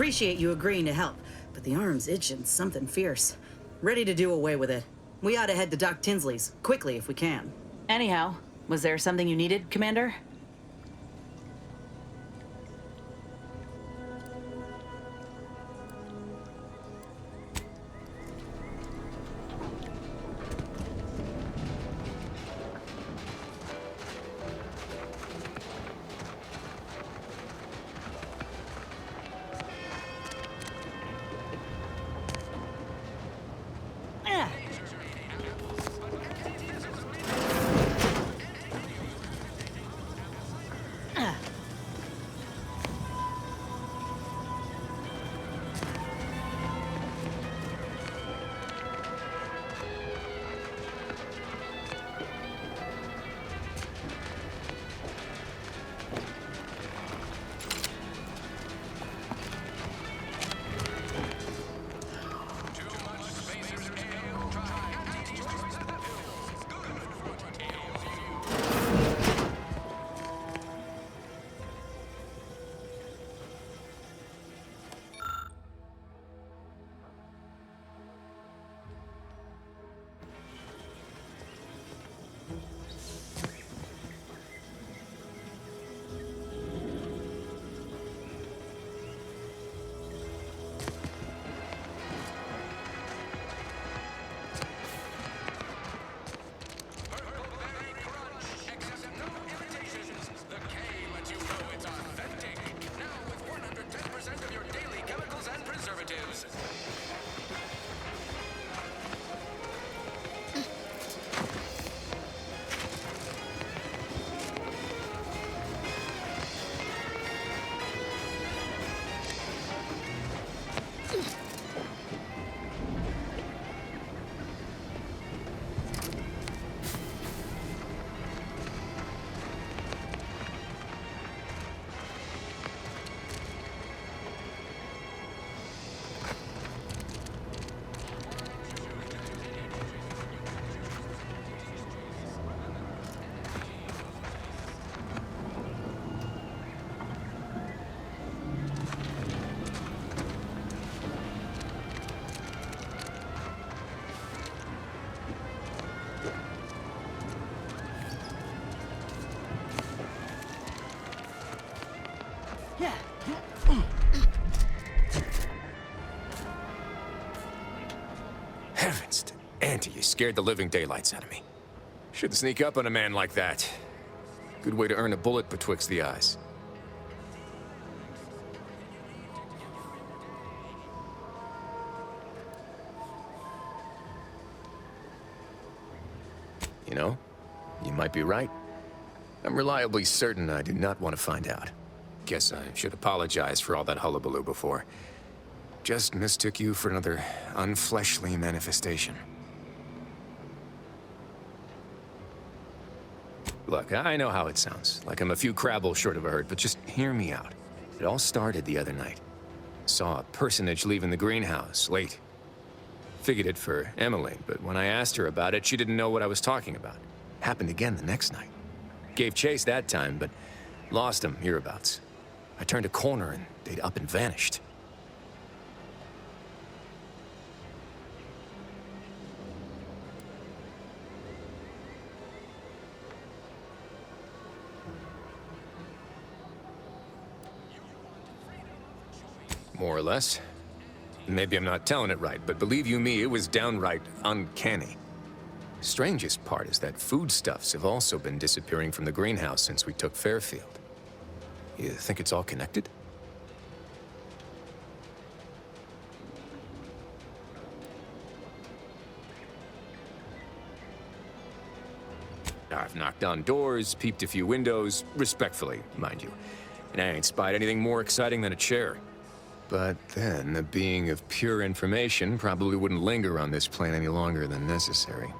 Appreciate you agreeing to help, but the arm's itching something fierce. Ready to do away with it. We ought to head to Doc Tinsley's, quickly if we can. Anyhow, was there something you needed, Commander? Heavens, Auntie, you scared the living daylights out of me. Shouldn't sneak up on a man like that. Good way to earn a bullet betwixt the eyes. You know, you might be right. I'm reliably certain I do not want to find out. Guess I should apologize for all that hullabaloo before. Just mistook you for another unfleshly manifestation. Look, I know how it sounds, like I'm a few crabbles short of a hurt, but just hear me out. It all started the other night. Saw a personage leaving the greenhouse, late. Figured it for Emily, but when I asked her about it, she didn't know what I was talking about. Happened again the next night. Gave chase that time, but lost him hereabouts. I turned a corner and they'd up and vanished. More or less. Maybe I'm not telling it right, but believe you me, it was downright uncanny. Strangest part is that foodstuffs have also been disappearing from the greenhouse since we took Fairfield. You think it's all connected? I've knocked on doors, peeped a few windows, respectfully, mind you. And I ain't spied anything more exciting than a chair. But then, a being of pure information probably wouldn't linger on this plane any longer than necessary.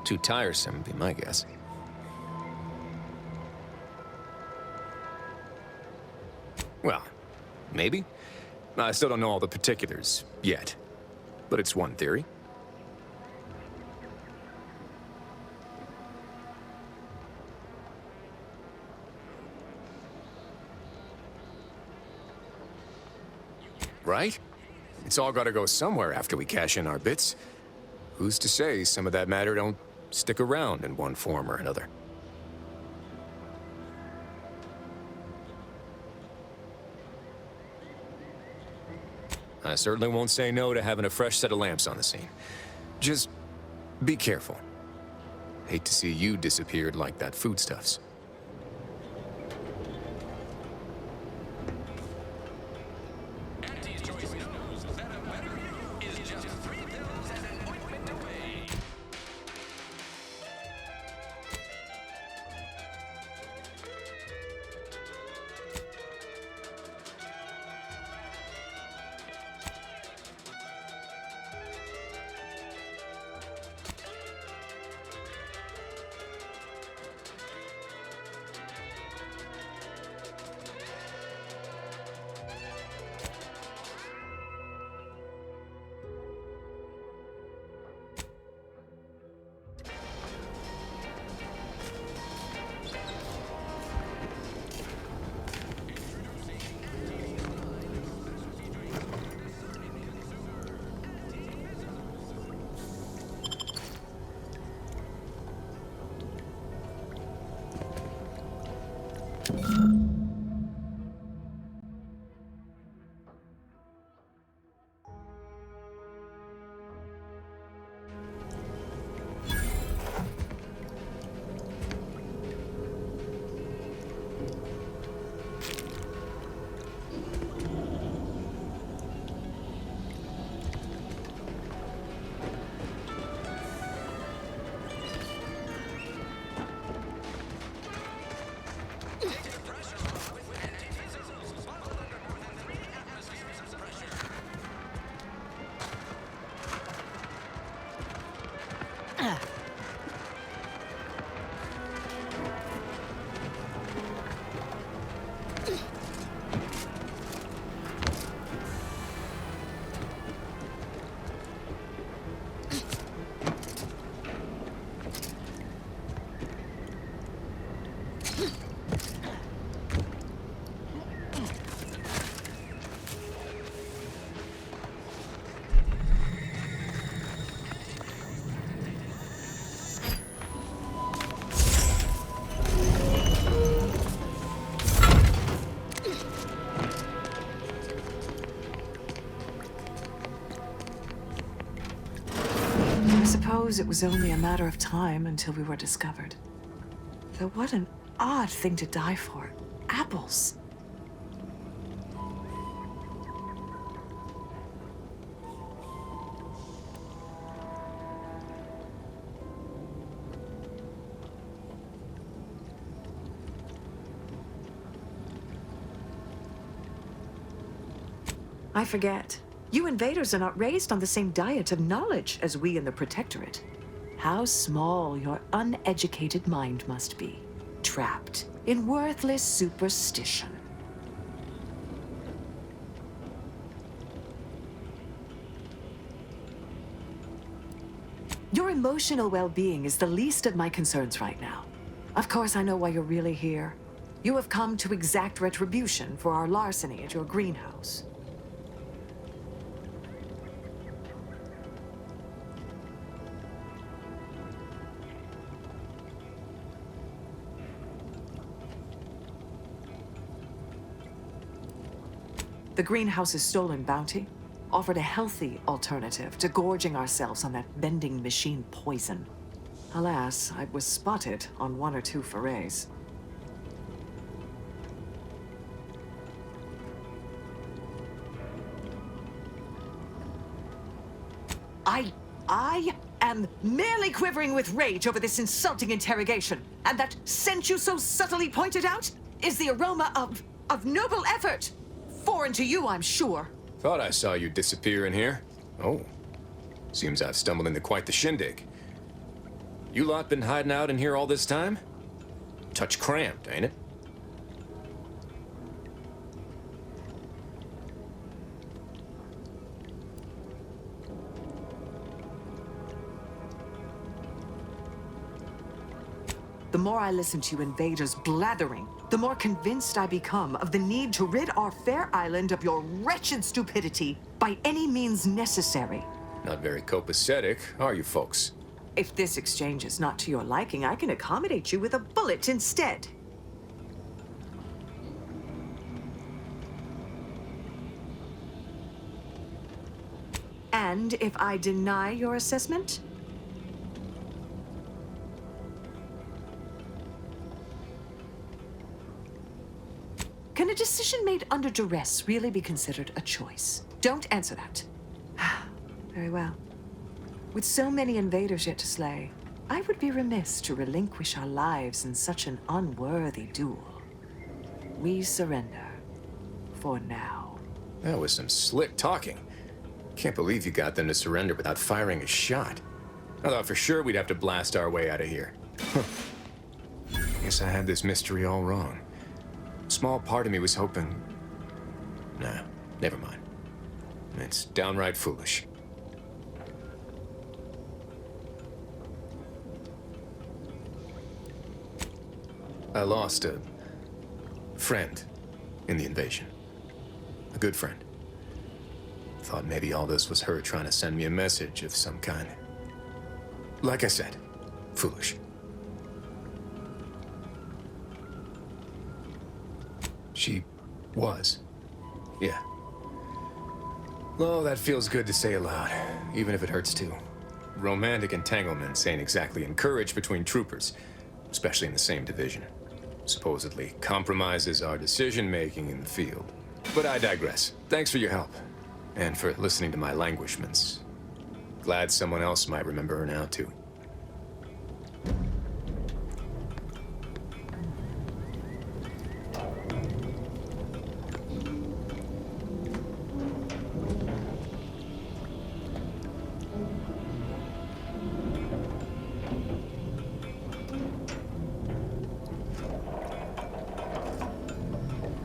Too tiresome, would be my guess. Well, maybe. I still don't know all the particulars, yet. But it's one theory. right? It's all gotta go somewhere after we cash in our bits. Who's to say some of that matter don't stick around in one form or another? I certainly won't say no to having a fresh set of lamps on the scene. Just be careful. Hate to see you disappeared like that foodstuffs. I suppose it was only a matter of time until we were discovered. Though what an odd thing to die for. Apples. I forget. You invaders are not raised on the same diet of knowledge as we in the Protectorate. How small your uneducated mind must be, trapped in worthless superstition. Your emotional well-being is the least of my concerns right now. Of course, I know why you're really here. You have come to exact retribution for our larceny at your greenhouse. The greenhouse's stolen bounty offered a healthy alternative to gorging ourselves on that vending machine poison. Alas, I was spotted on 1 or 2 forays. I am merely quivering with rage over this insulting interrogation, and that scent you so subtly pointed out is the aroma of noble effort. Foreign to you, I'm sure. Thought I saw you disappear in here. Oh. Seems I've stumbled into quite the shindig. You lot been hiding out in here all this time? Touch cramped, ain't it? The The more I listen to you invaders blathering, the more convinced I become of the need to rid our fair island of your wretched stupidity by any means necessary. Not very copacetic, are you folks? If this exchange is not to your liking, I can accommodate you with a bullet instead. And if I deny your assessment? Can a decision made under duress really be considered a choice? Don't answer that. Very well. With so many invaders yet to slay, I would be remiss to relinquish our lives in such an unworthy duel. We surrender. For now. That was some slick talking. Can't believe you got them to surrender without firing a shot. I thought for sure we'd have to blast our way out of here. Guess I had this mystery all wrong. Small part of me was hoping... Nah, never mind. It's downright foolish. I lost a friend in the invasion. A good friend. Thought maybe all this was her trying to send me a message of some kind. Like I said, foolish. She was. Yeah. Oh, that feels good to say aloud, even if it hurts too. Romantic entanglements ain't exactly encouraged between troopers, especially in the same division. Supposedly compromises our decision-making in the field. But I digress. Thanks for your help. And for listening to my languishments. Glad someone else might remember her now, too.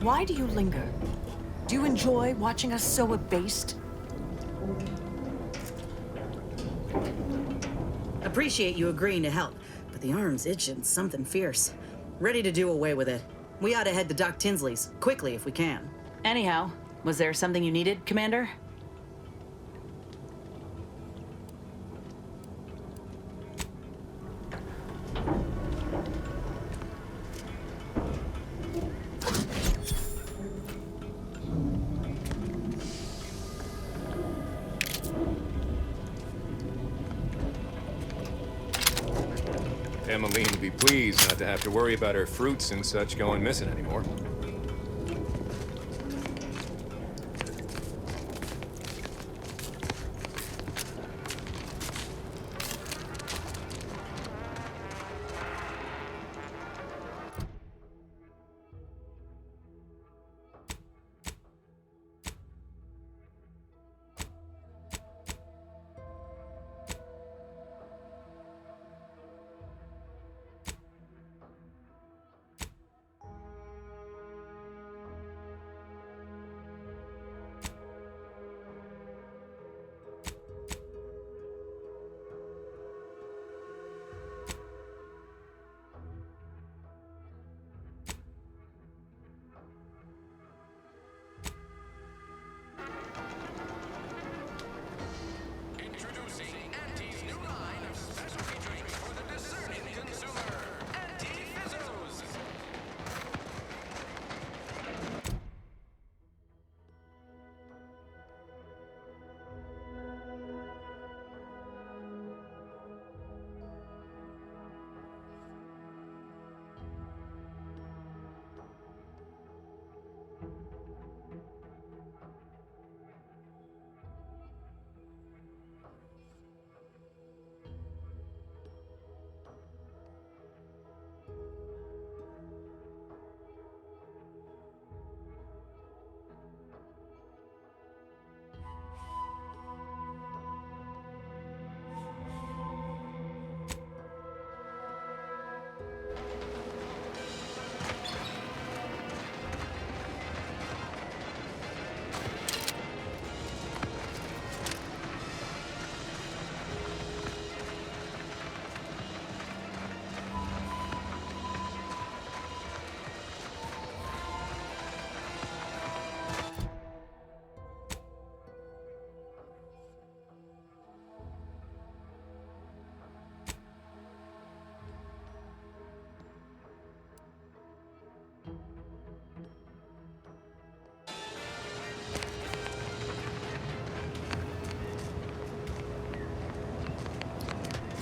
Why do you linger? Do you enjoy watching us so abased? Appreciate you agreeing to help, but the arm's itching something fierce. Ready to do away with it. We ought to head to Doc Tinsley's, quickly if we can. Anyhow, was there something you needed, Commander? Emmeline will be pleased not to have to worry about her fruits and such going missing anymore.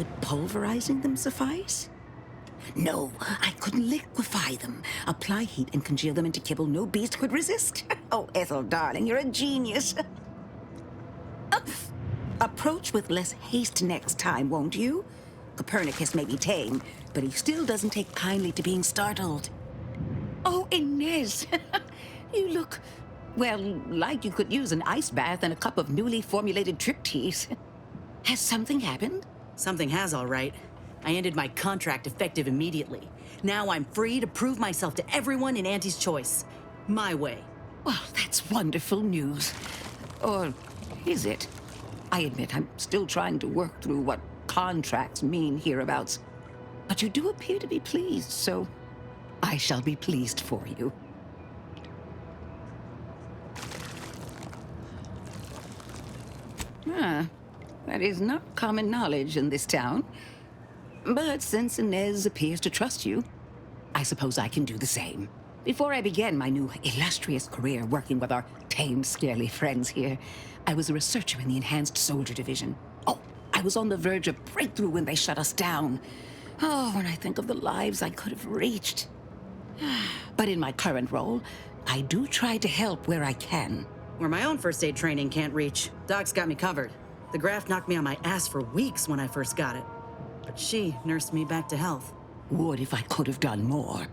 Could pulverizing them suffice? No, I could liquefy them, apply heat and congeal them into kibble no beast could resist. Oh, Ethel, darling, you're a genius. Approach with less haste next time, won't you? Copernicus may be tame, but he still doesn't take kindly to being startled. Oh, Inez, you look, well, like you could use an ice bath and a cup of newly formulated triptease. Has something happened? Something has, all right. I ended my contract effective immediately. Now I'm free to prove myself to everyone in Auntie's Choice. My way. Well, that's wonderful news. Or is it? I admit I'm still trying to work through what contracts mean hereabouts. But you do appear to be pleased, so I shall be pleased for you. That is not common knowledge in this town. But since Inez appears to trust you, I suppose I can do the same. Before I began my new illustrious career working with our tame, scarily friends here, I was a researcher in the Enhanced Soldier Division. Oh, I was on the verge of breakthrough when they shut us down. Oh, when I think of the lives I could have reached. But in my current role, I do try to help where I can. Where my own first aid training can't reach, Doc's got me covered. The graft knocked me on my ass for weeks when I first got it. But she nursed me back to health. Would if I could have done more.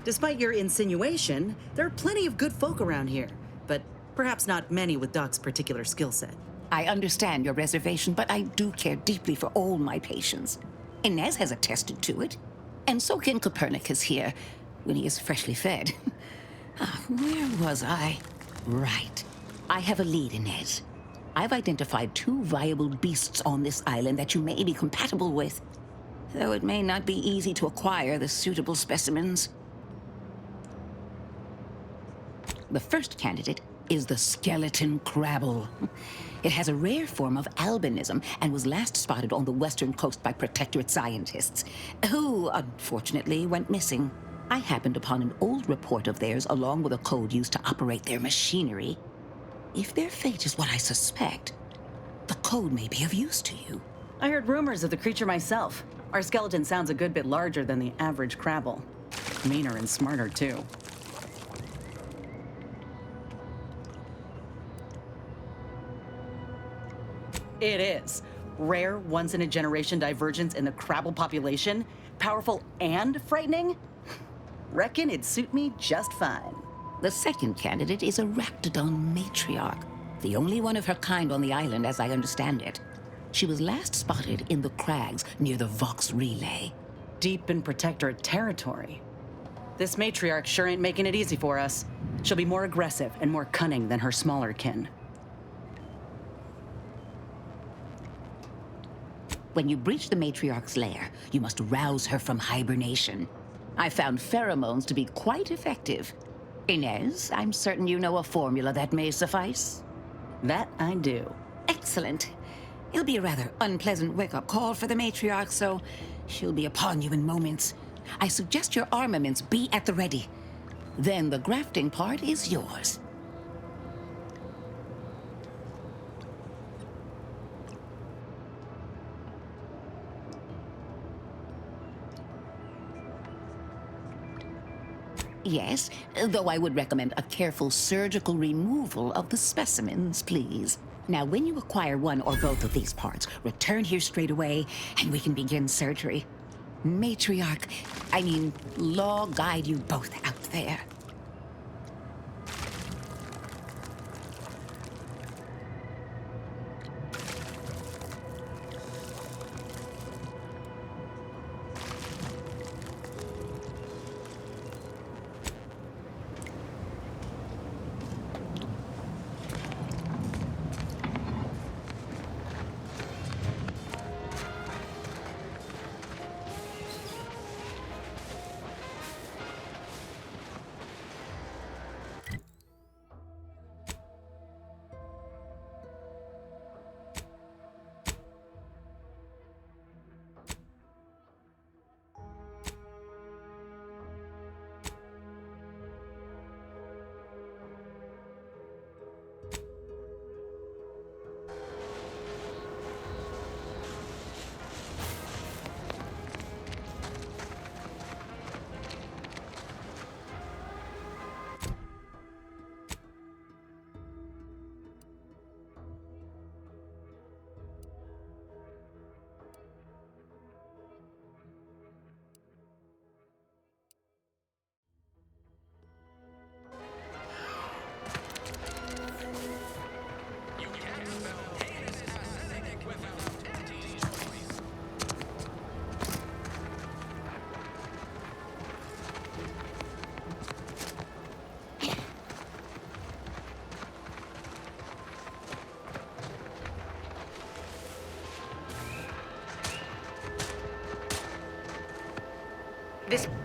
Despite your insinuation, there are plenty of good folk around here, but perhaps not many with Doc's particular skill set. I understand your reservation, but I do care deeply for all my patients. Inez has attested to it, and so can Copernicus here, when he is freshly fed. Where was I? Right. I have a lead, Inez. I've identified 2 viable beasts on this island that you may be compatible with, though it may not be easy to acquire the suitable specimens. The first candidate is the skeleton crabble. It has a rare form of albinism and was last spotted on the western coast by Protectorate scientists, who, unfortunately, went missing. I happened upon an old report of theirs along with a code used to operate their machinery. If their fate is what I suspect, the code may be of use to you. I heard rumors of the creature myself. Our skeleton sounds a good bit larger than the average crabble. Meaner and smarter, too. It is. Rare, once-in-a-generation divergence in the crabble population. Powerful and frightening. Reckon it'd suit me just fine. The second candidate is a Raptidon matriarch, the only one of her kind on the island as I understand it. She was last spotted in the crags near the Vox Relay. Deep in Protectorate territory. This matriarch sure ain't making it easy for us. She'll be more aggressive and more cunning than her smaller kin. When you breach the matriarch's lair, you must rouse her from hibernation. I found pheromones to be quite effective. Inez, I'm certain you know a formula that may suffice. That I do. Excellent. It'll be a rather unpleasant wake-up call for the matriarch, so she'll be upon you in moments. I suggest your armaments be at the ready. Then the grafting part is yours. Yes, though I would recommend a careful surgical removal of the specimens, please. Now, when you acquire one or both of these parts, return here straight away, and we can begin surgery. Law guide you both out there.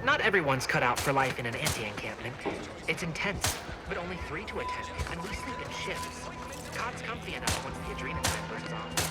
Not everyone's cut out for life in an anti-encampment. It's intense, but only 3 to attend, and we sleep in shifts. Cot's comfy enough once the adrenaline burns off.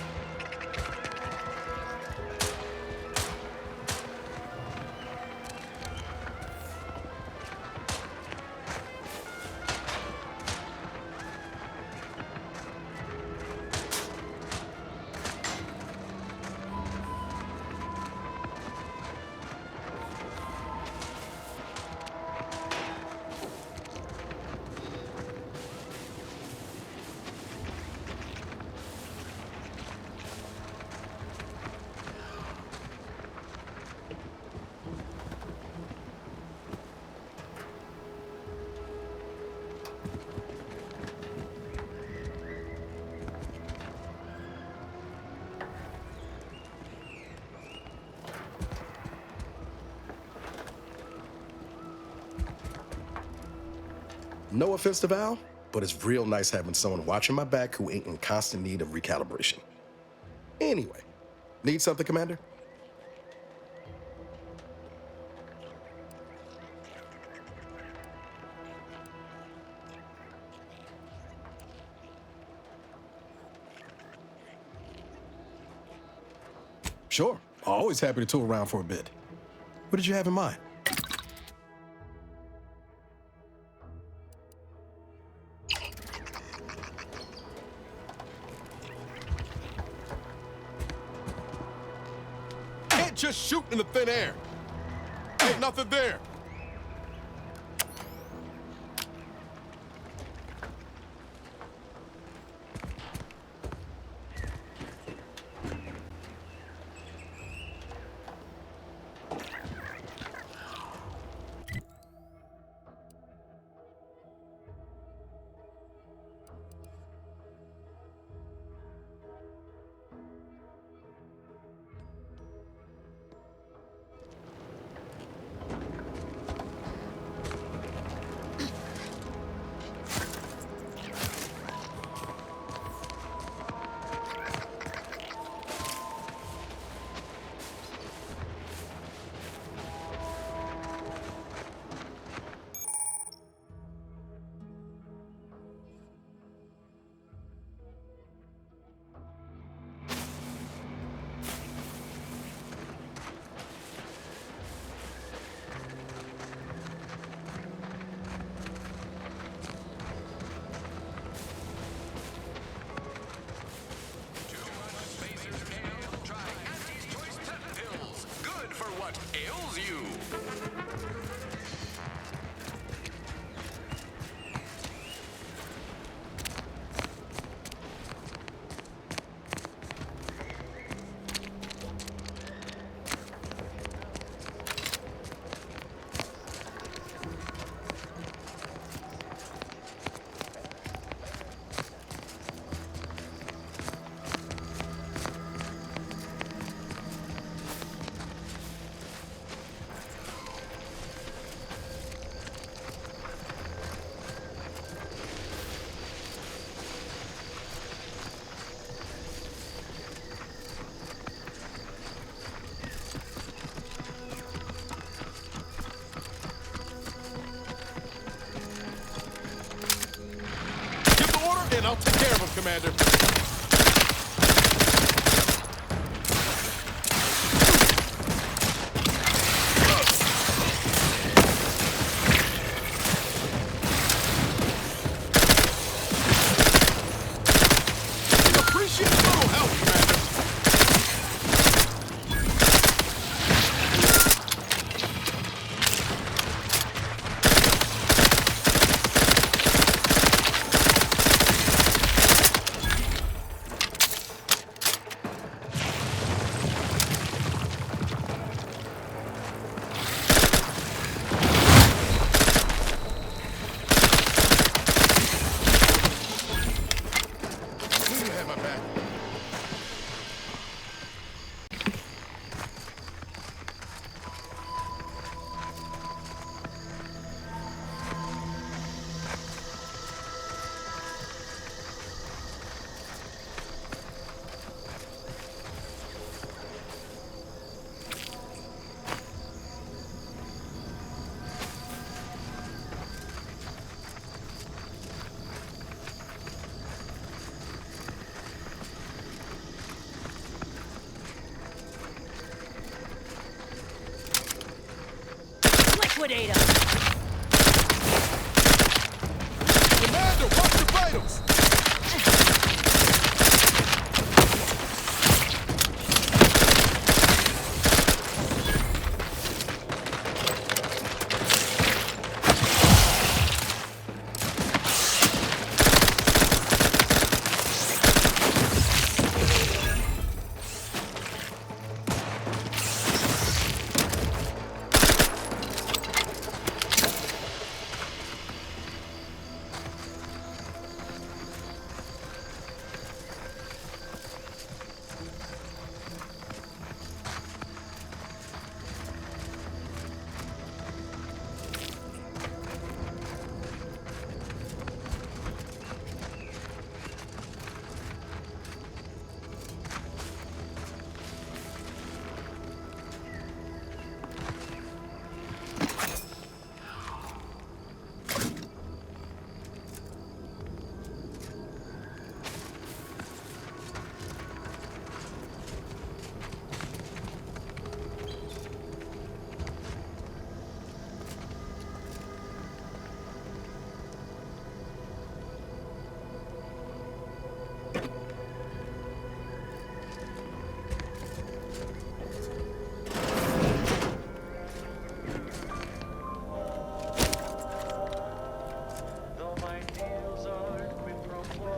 No offense to Val, but it's real nice having someone watching my back who ain't in constant need of recalibration. Anyway, need something, Commander? Sure, always happy to tool around for a bit. What did you have in mind? Just shoot in the thin air. Ain't nothing there. Liquidate him! Commander, watch your vitals! Though my deals are quid pro quo,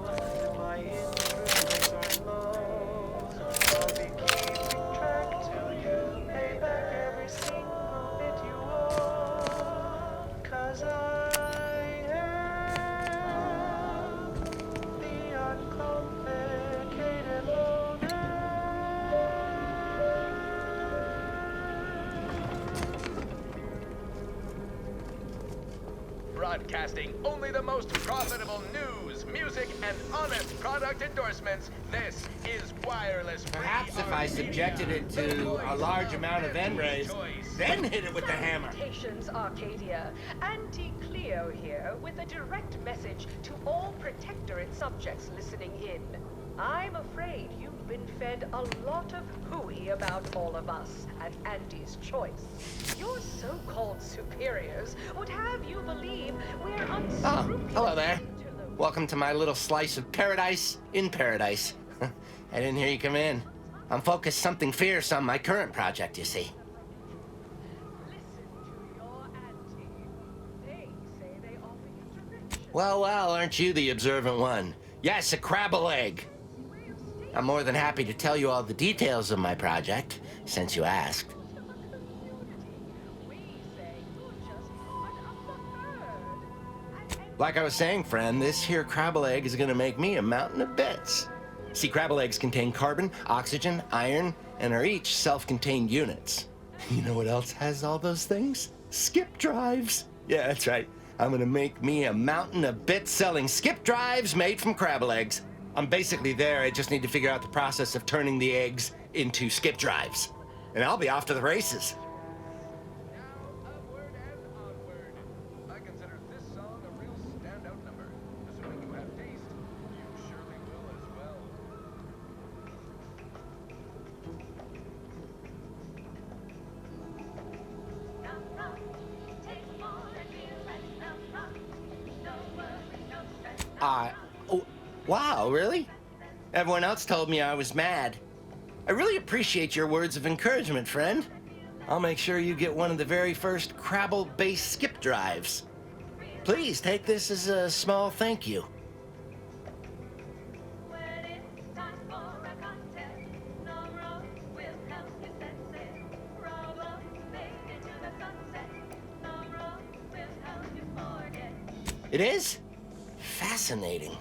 and my interests are low, I'll be keeping track till you pay back every single bit you owe. 'Cause I am the uncomplicated loner. Broadcasting only the most profitable news, music, and honest product endorsements. This is Wireless Free Perhaps if I Arcadia. subjected it to a large amount of N-rays, then hit it with the hammer. Salutations, Arcadia. Auntie Cleo here with a direct message to all Protectorate subjects listening in. I'm afraid you've been fed a lot of hooey about all of us at Auntie's Choice. Your so-called superiors would have you believe we're unscrupulous. Hello there. Welcome to my little slice of paradise in paradise. I didn't hear you come in. I'm focused something fierce on my current project, you see. Listen to your auntie. They say they offer you direction. Well, aren't you the observant one? Yes, a crabble egg. I'm more than happy to tell you all the details of my project, since you asked. We say you're just part of the herd. Like I was saying, friend, this here crabble egg is gonna make me a mountain of bits. See, crabble eggs contain carbon, oxygen, iron, and are each self-contained units. You know what else has all those things? Skip drives. Yeah, that's right. I'm gonna make me a mountain of bits selling skip drives made from crabble eggs. I'm basically there. I just need to figure out the process of turning the eggs into skip drives. And I'll be off to the races. Now, upward and onward. I consider this song a real standout number. Assuming you have taste, you surely will as well. Oh, wow, really? Everyone else told me I was mad. I really appreciate your words of encouragement, friend. I'll make sure you get one of the very first Crabble-based skip drives. Please take this as a small thank you. It is? Fascinating.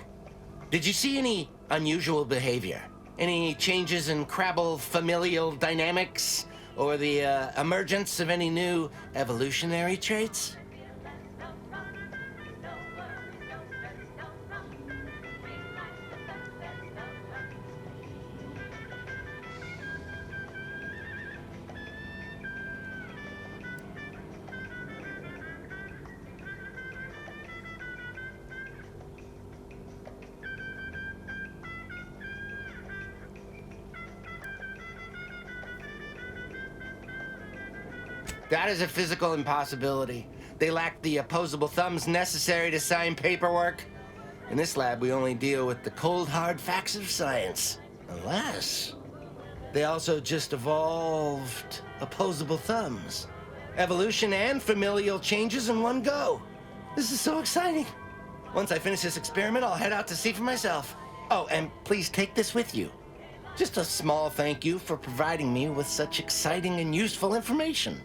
Did you see any unusual behavior? Any changes in Crabble familial dynamics? Or the emergence of any new evolutionary traits? That is a physical impossibility. They lack the opposable thumbs necessary to sign paperwork. In this lab, we only deal with the cold, hard facts of science. Unless they also just evolved opposable thumbs. Evolution and familial changes in one go. This is so exciting. Once I finish this experiment, I'll head out to see for myself. Oh, and please take this with you. Just a small thank you for providing me with such exciting and useful information.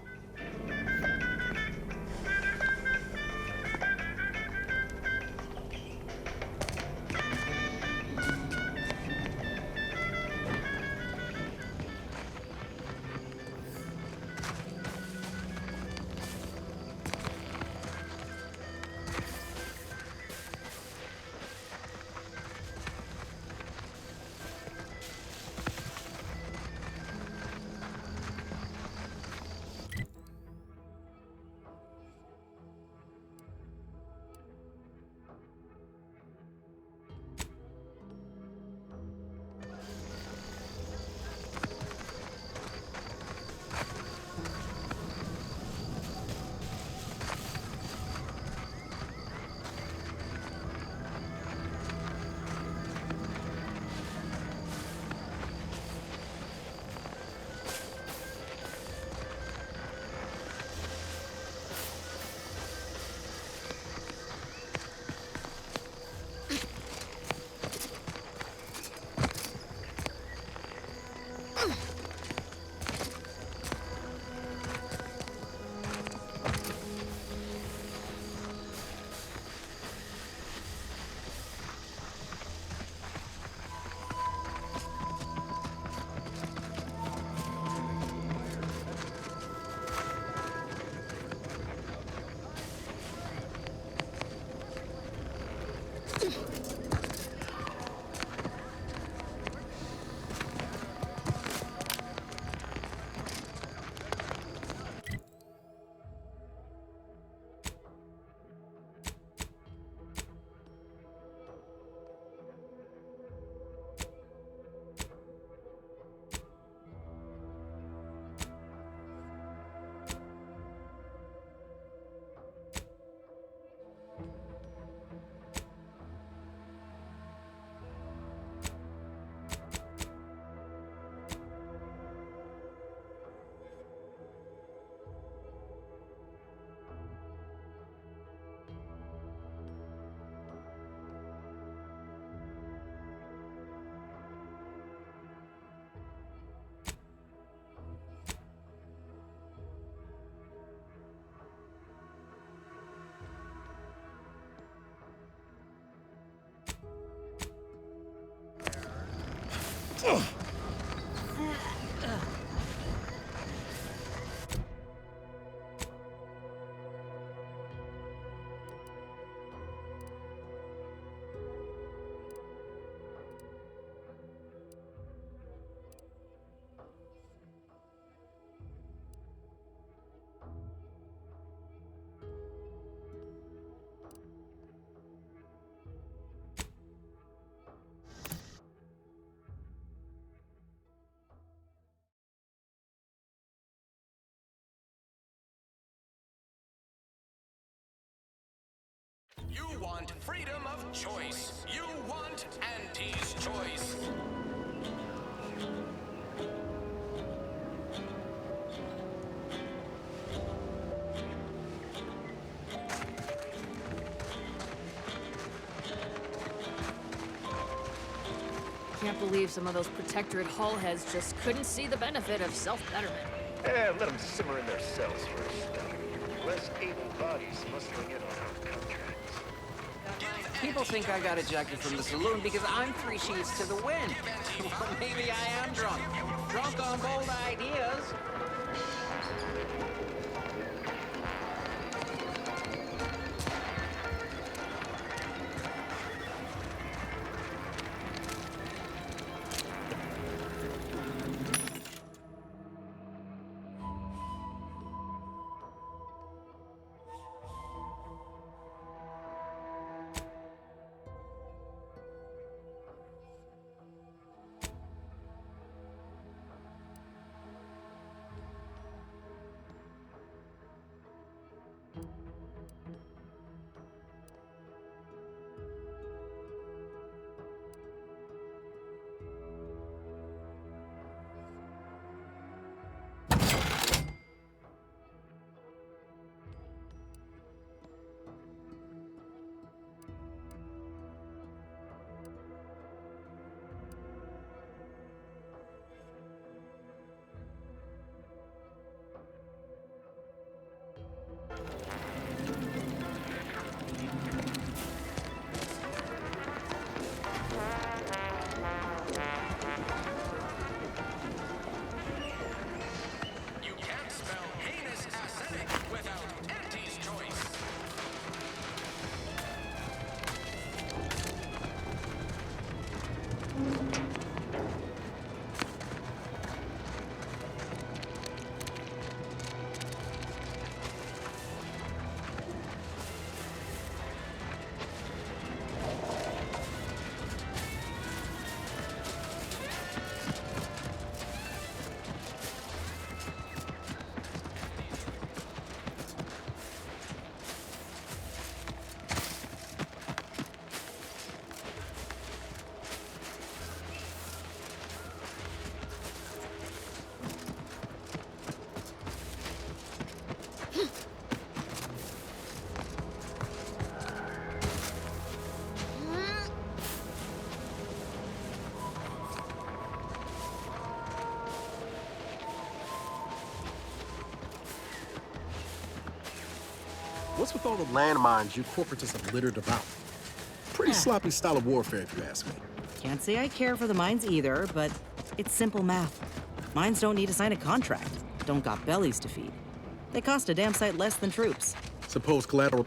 You want freedom of choice. You want Auntie's choice. Can't believe some of those Protectorate hull heads just couldn't see the benefit of self-betterment. Let them simmer in their cells for a spell. Less able bodies muscling in on our contracts. People think I got ejected from the saloon because I'm 3 sheets to the wind. Well, maybe I am drunk. Drunk on bold ideas. What's with all the landmines you corporatists have littered about? Pretty sloppy style of warfare, if you ask me. Can't say I care for the mines either, but it's simple math. Mines don't need to sign a contract. Don't got bellies to feed. They cost a damn sight less than troops. Suppose collateral...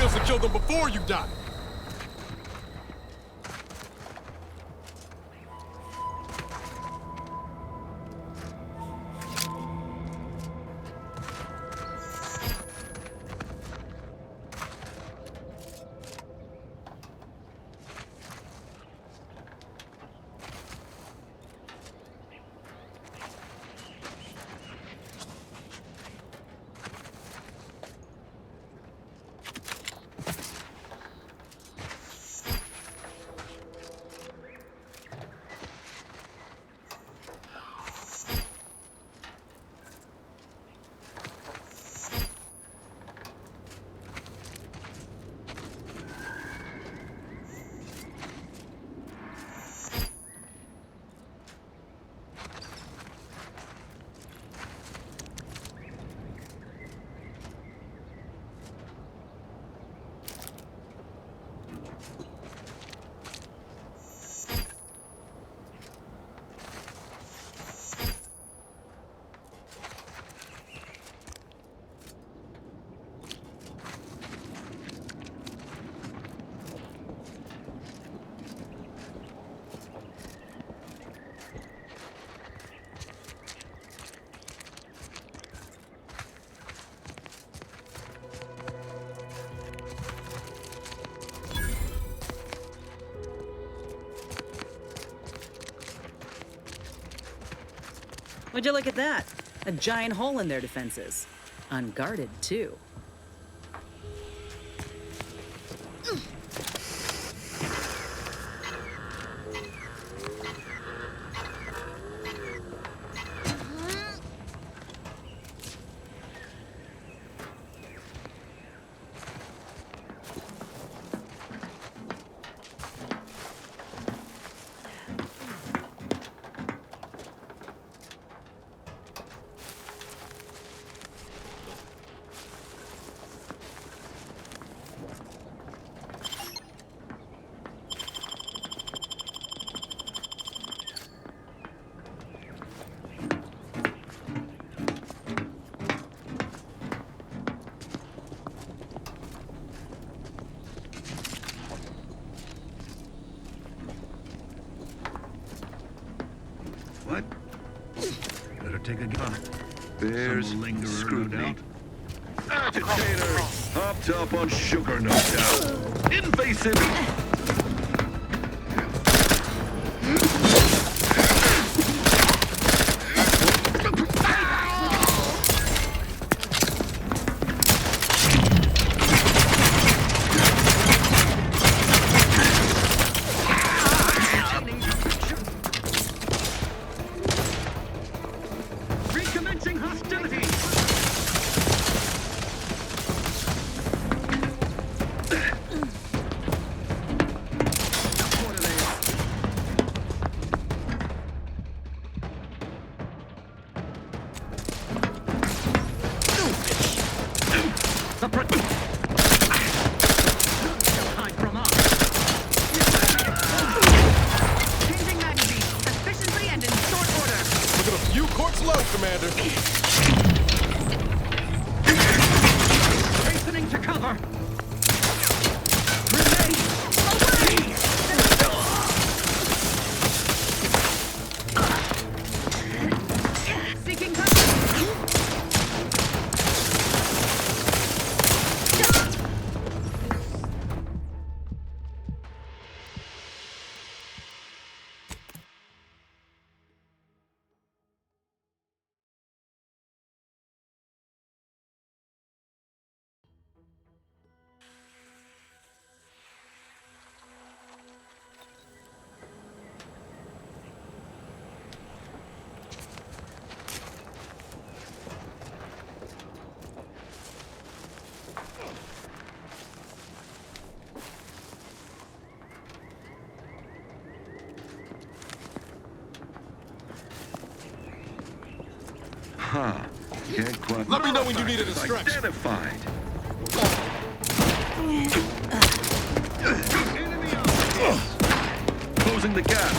To kill them before you die. Would you look at that? A giant hole in their defenses. Unguarded, too. What? Better take a gun. There's Some lingerer, scrutiny. no doubt. Agitator! Hopped up on sugar, no doubt. Invasive! Hide from us. Changing magazine, efficiently and in short order. Look at a few corks low, Commander. Hastening to cover. Grenade away! Seeking cover. Huh. Can't quite. Let me know when you need a distraction. Identified. Closing the gap.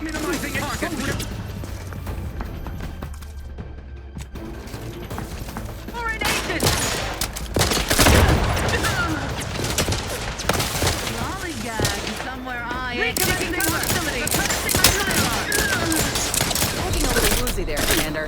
Minimizing target. Foreign agent! Lollygag somewhere I ain't taking proximity. Looking a little woozy there, Commander.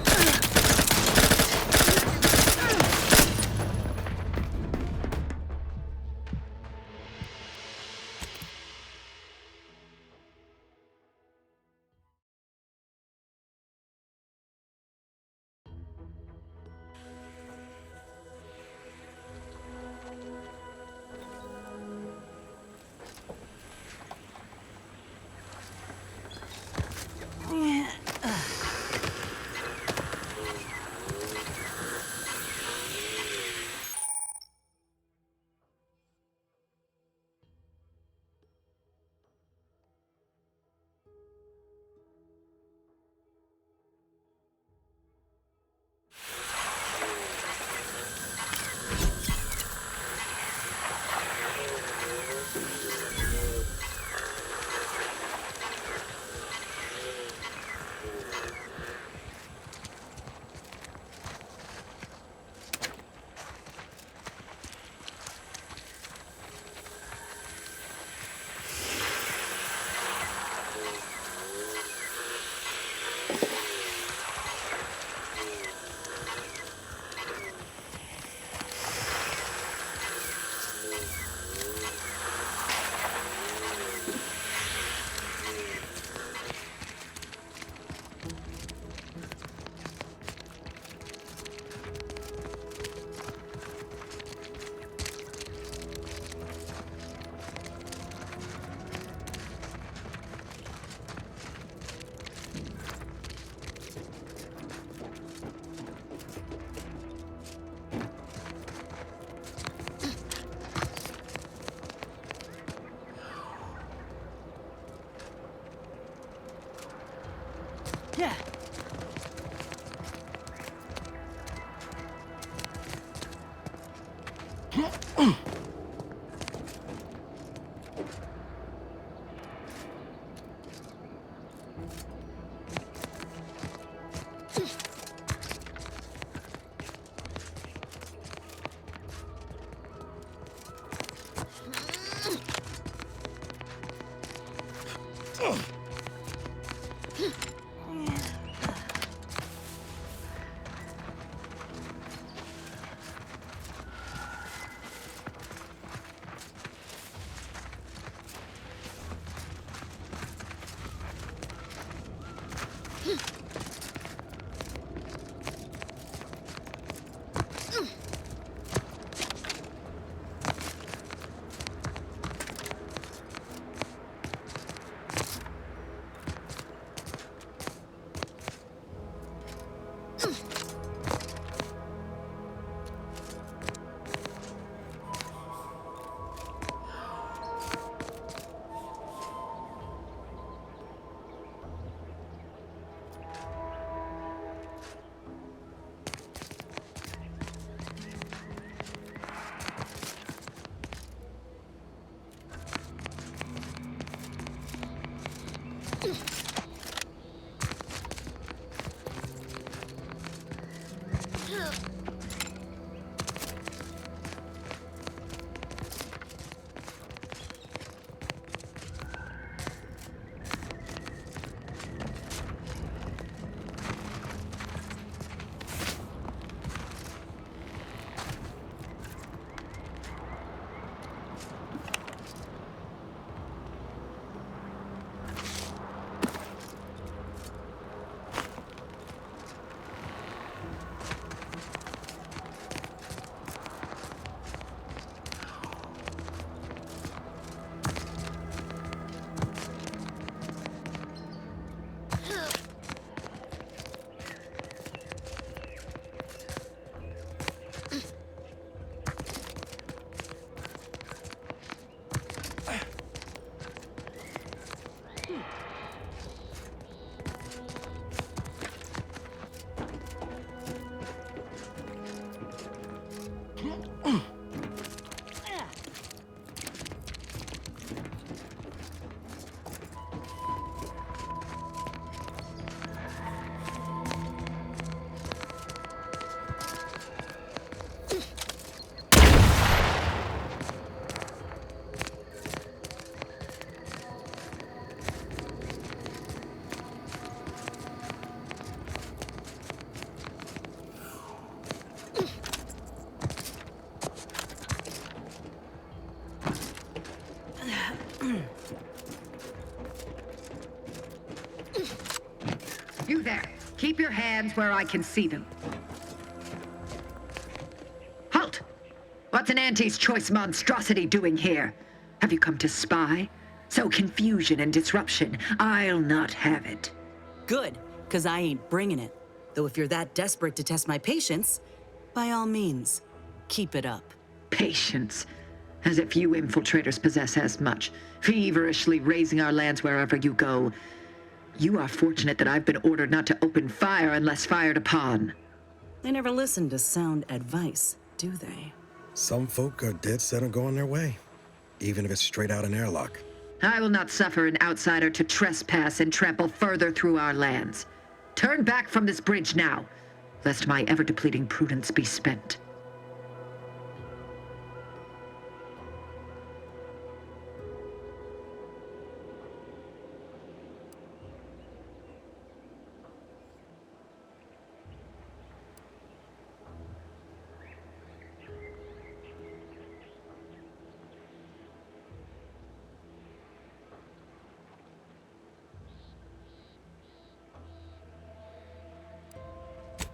Yeah. Keep your hands where I can see them. Halt! What's an Auntie's choice monstrosity doing here? Have you come to spy? So confusion and disruption, I'll not have it. Good, because I ain't bringing it. Though if you're that desperate to test my patience, by all means, keep it up. Patience. As if you infiltrators possess as much, feverishly raising our lands wherever you go. You are fortunate that I've been ordered not to open fire unless fired upon. They never listen to sound advice, do they? Some folk are dead set on going their way, even if it's straight out an airlock. I will not suffer an outsider to trespass and trample further through our lands. Turn back from this bridge now, lest my ever-depleting prudence be spent.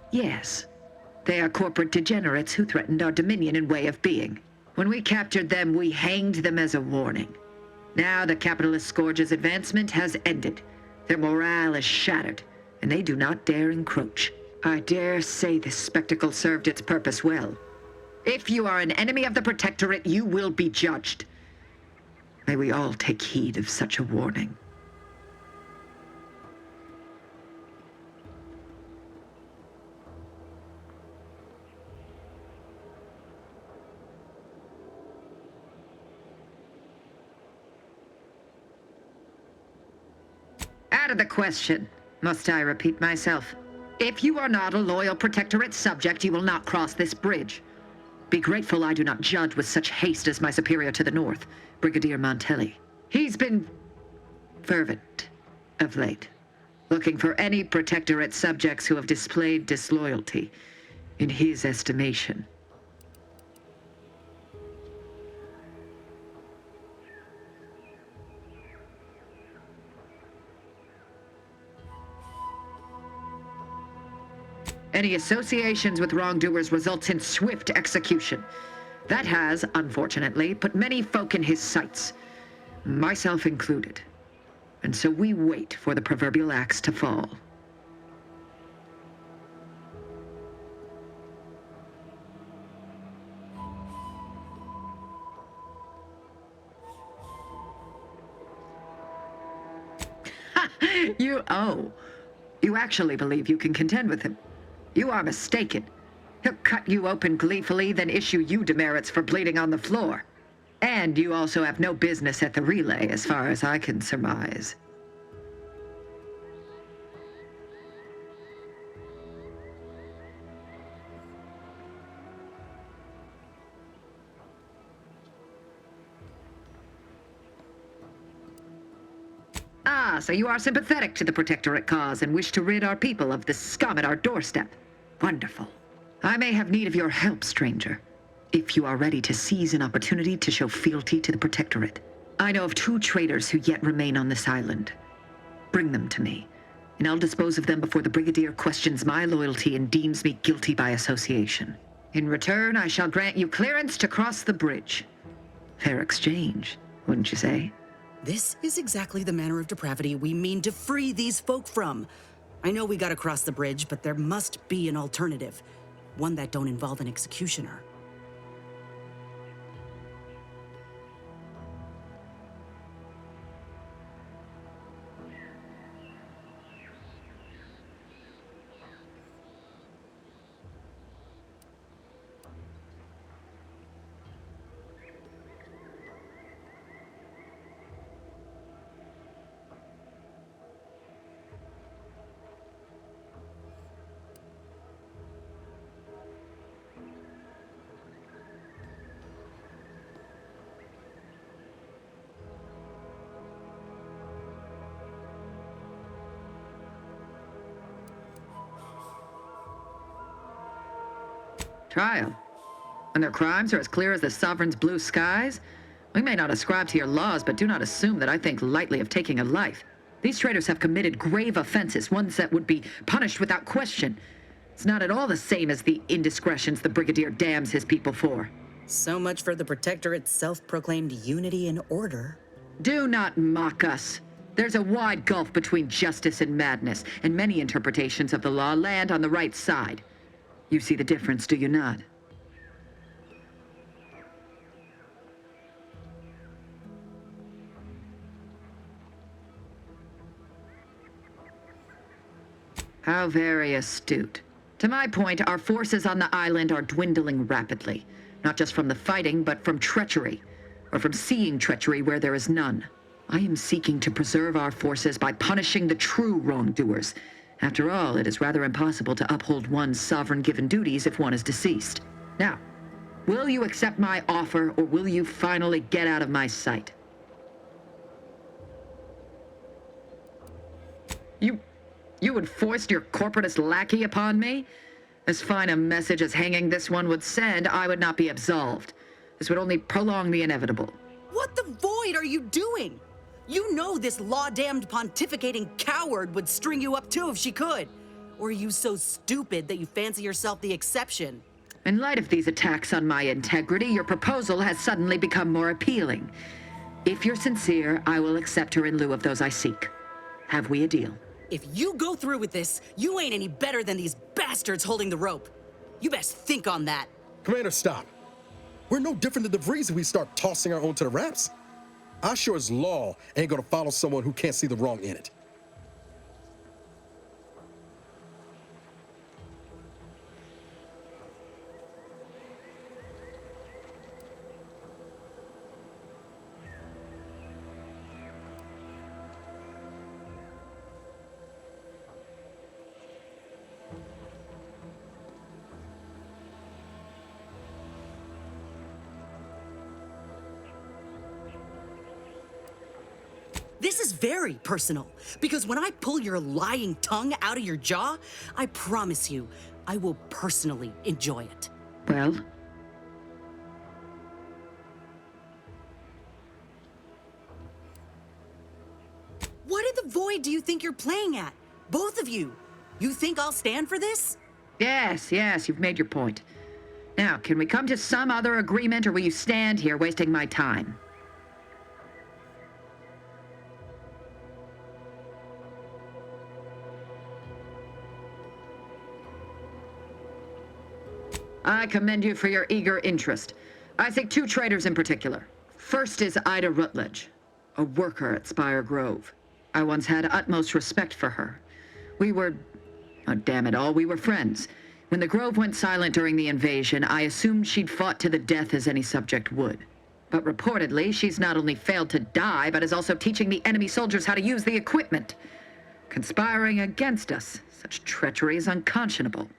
Yes. They are corporate degenerates who threatened our dominion and way of being. When we captured them, we hanged them as a warning. Now the capitalist scourge's advancement has ended. Their morale is shattered, and they do not dare encroach. I dare say this spectacle served its purpose well. If you are an enemy of the Protectorate, you will be judged. May we all take heed of such a warning. Out of the question. Must I repeat myself? If you are not a loyal Protectorate subject, you will not cross this bridge. Be grateful I do not judge with such haste as my superior to the north, Brigadier Montelli. He's been fervent of late, looking for any Protectorate subjects who have displayed disloyalty in his estimation. Any associations with wrongdoers results in swift execution. That has, unfortunately, put many folk in his sights, myself included. And so we wait for the proverbial axe to fall. You actually believe you can contend with him. You are mistaken. He'll cut you open gleefully, then issue you demerits for bleeding on the floor. And you also have no business at the relay, as far as I can surmise. Ah, so you are sympathetic to the Protectorate cause and wish to rid our people of the scum at our doorstep. Wonderful. I may have need of your help, stranger, if you are ready to seize an opportunity to show fealty to the Protectorate. I know of 2 traitors who yet remain on this island. Bring them to me, and I'll dispose of them before the Brigadier questions my loyalty and deems me guilty by association. In return, I shall grant you clearance to cross the bridge. Fair exchange, wouldn't you say? This is exactly the manner of depravity we mean to free these folk from. I know we gotta cross the bridge, but there must be an alternative. One that don't involve an executioner. Trial. When their crimes are as clear as the Sovereign's blue skies, we may not ascribe to your laws, but do not assume that I think lightly of taking a life. These traitors have committed grave offenses, ones that would be punished without question. It's not at all the same as the indiscretions the Brigadier damns his people for. So much for the Protectorate's self-proclaimed unity and order. Do not mock us. There's a wide gulf between justice and madness, and many interpretations of the law land on the right side. You see the difference, do you not? How very astute. To my point, our forces on the island are dwindling rapidly. Not just from the fighting, but from treachery. Or from seeing treachery where there is none. I am seeking to preserve our forces by punishing the true wrongdoers. After all, it is rather impossible to uphold one's sovereign-given duties if one is deceased. Now, will you accept my offer, or will you finally get out of my sight? You would foist your corporatist lackey upon me? As fine a message as hanging this one would send, I would not be absolved. This would only prolong the inevitable. What the void are you doing? You know this law-damned pontificating coward would string you up too if she could. Or are you so stupid that you fancy yourself the exception? In light of these attacks on my integrity, your proposal has suddenly become more appealing. If you're sincere, I will accept her in lieu of those I seek. Have we a deal? If you go through with this, you ain't any better than these bastards holding the rope. You best think on that. Commander, stop. We're no different than the Vrees if we start tossing our own to the Raps. I sure as law ain't gonna follow someone who can't see the wrong in it. This is very personal, because when I pull your lying tongue out of your jaw, I promise you, I will personally enjoy it. Well? What in the void do you think you're playing at? Both of you. You think I'll stand for this? Yes, you've made your point. Now, can we come to some other agreement, or will you stand here wasting my time? I commend you for your eager interest. I seek two traitors in particular. First is Ida Rutledge, a worker at Spire Grove. I once had utmost respect for her. We were... oh, damn it all, we were friends. When the Grove went silent during the invasion, I assumed she'd fought to the death as any subject would. But reportedly, she's not only failed to die, but is also teaching the enemy soldiers how to use the equipment. Conspiring against us. Such treachery is unconscionable.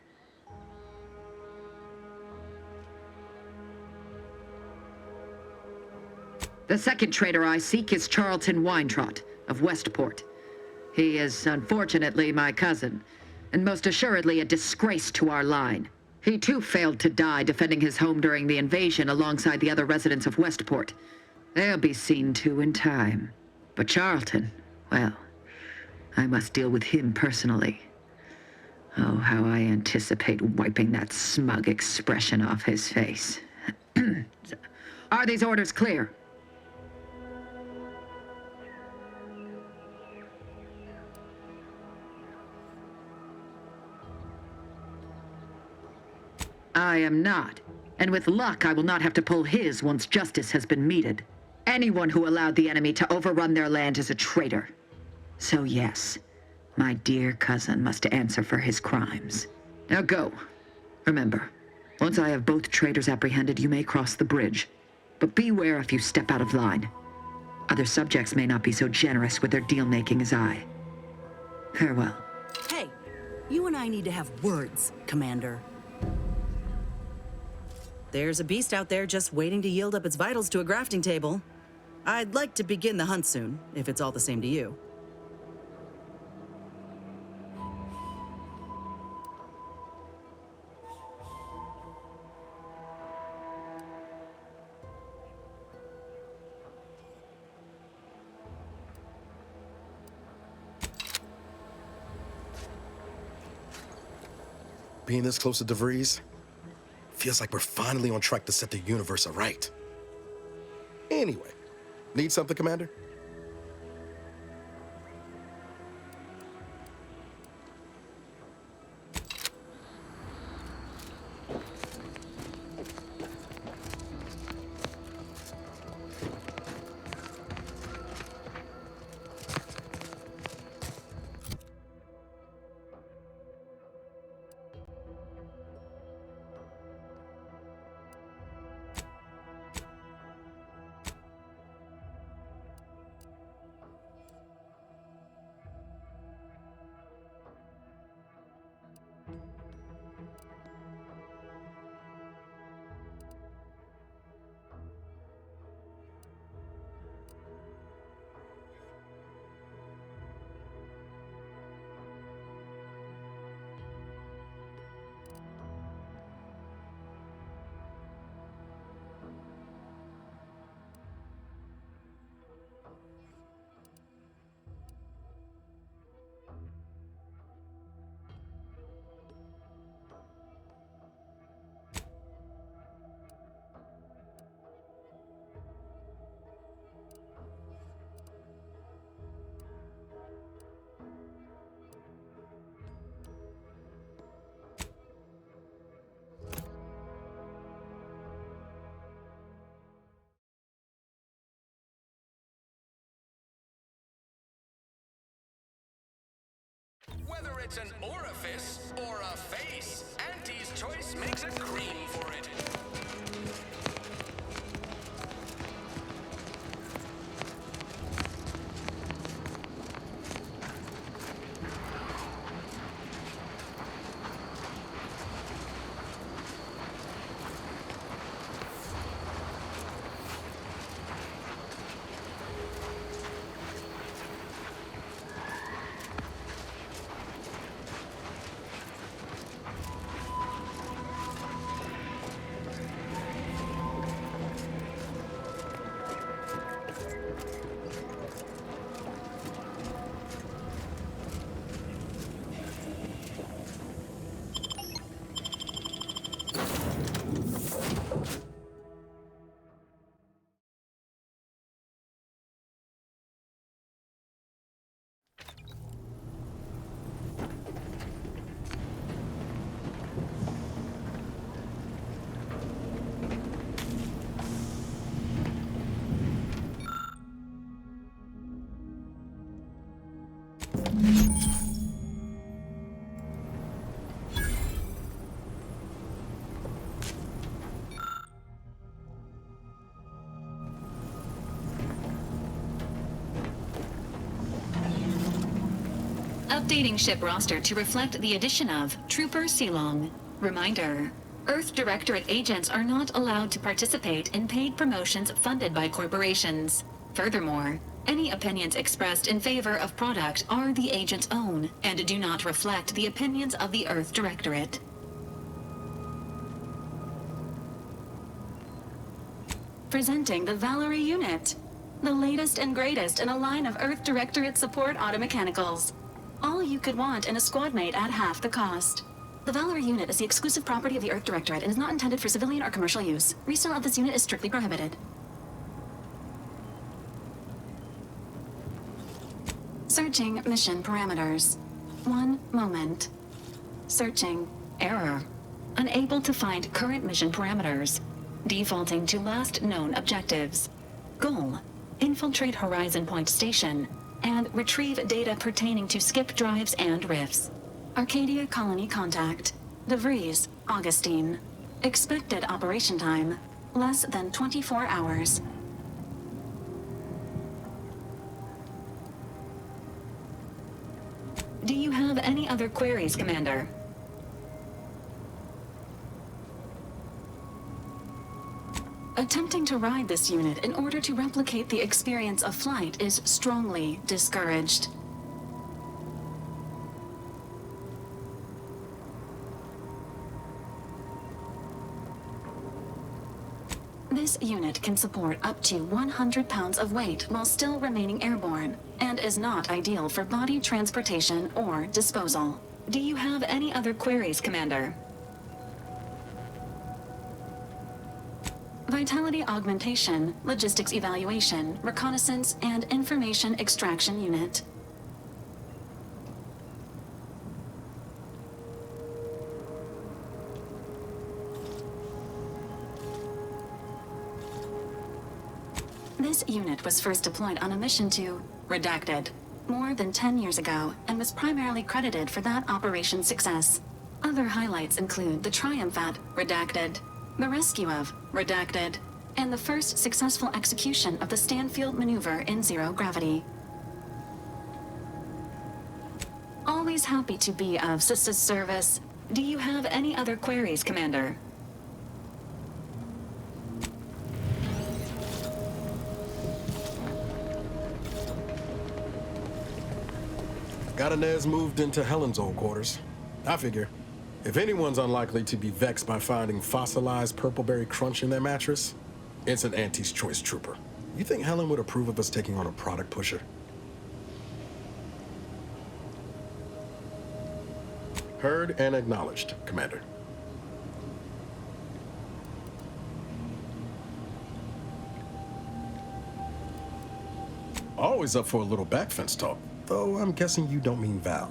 The second traitor I seek is Charlton Weintraut of Westport. He is, unfortunately, my cousin, and most assuredly a disgrace to our line. He too failed to die defending his home during the invasion alongside the other residents of Westport. They'll be seen to in time. But Charlton, well, I must deal with him personally. Oh, how I anticipate wiping that smug expression off his face. Are these orders clear? I am not. And with luck, I will not have to pull his once justice has been meted. Anyone who allowed the enemy to overrun their land is a traitor. So yes, my dear cousin must answer for his crimes. Now go. Remember, once I have both traitors apprehended, you may cross the bridge. But beware if you step out of line. Other subjects may not be so generous with their deal-making as I. Farewell. Hey, you and I need to have words, Commander. There's a beast out there just waiting to yield up its vitals to a grafting table. I'd like to begin the hunt soon, if it's all the same to you. Being this close to DeVries feels like we're finally on track to set the universe aright. Anyway, need something, Commander? Whether it's an orifice or a face, Auntie's Choice makes a cream for it. Updating ship roster to reflect the addition of Trooper Silong. Reminder: Earth Directorate agents are not allowed to participate in paid promotions funded by corporations. Furthermore, any opinions expressed in favor of product are the agent's own and do not reflect the opinions of the Earth Directorate. Presenting the Valerie unit, the latest and greatest in a line of Earth Directorate support automechanicals. All you could want in a squad mate at half the cost. The Valerie unit is the exclusive property of the Earth Directorate and is not intended for civilian or commercial use. Resale of this unit is strictly prohibited. Searching mission parameters. 1 moment. Searching. Error. Unable to find current mission parameters. Defaulting to last known objectives. Goal: infiltrate Horizon Point Station and retrieve data pertaining to skip drives and rifts. Arcadia Colony contact. DeVries, Augustine. Expected operation time: less than 24 hours. Do you have any other queries, Commander? Attempting to ride this unit in order to replicate the experience of flight is strongly discouraged. This unit can support up to 100 pounds of weight while still remaining airborne, and is not ideal for body transportation or disposal. Do you have any other queries, Commander? Vitality Augmentation, Logistics Evaluation, Reconnaissance, and Information Extraction Unit. This unit was first deployed on a mission to Redacted more than 10 years ago and was primarily credited for that operation's success. Other highlights include the triumph at Redacted, the rescue of Redacted, and the first successful execution of the Stanfield maneuver in zero gravity. Always happy to be of service. Do you have any other queries, Commander? Got Inez moved into Helen's old quarters. I figure, if anyone's unlikely to be vexed by finding fossilized purpleberry crunch in their mattress, it's an Auntie's Choice trooper. You think Helen would approve of us taking on a product pusher? Heard and acknowledged, Commander. Always up for a little backfence talk, though I'm guessing you don't mean Val.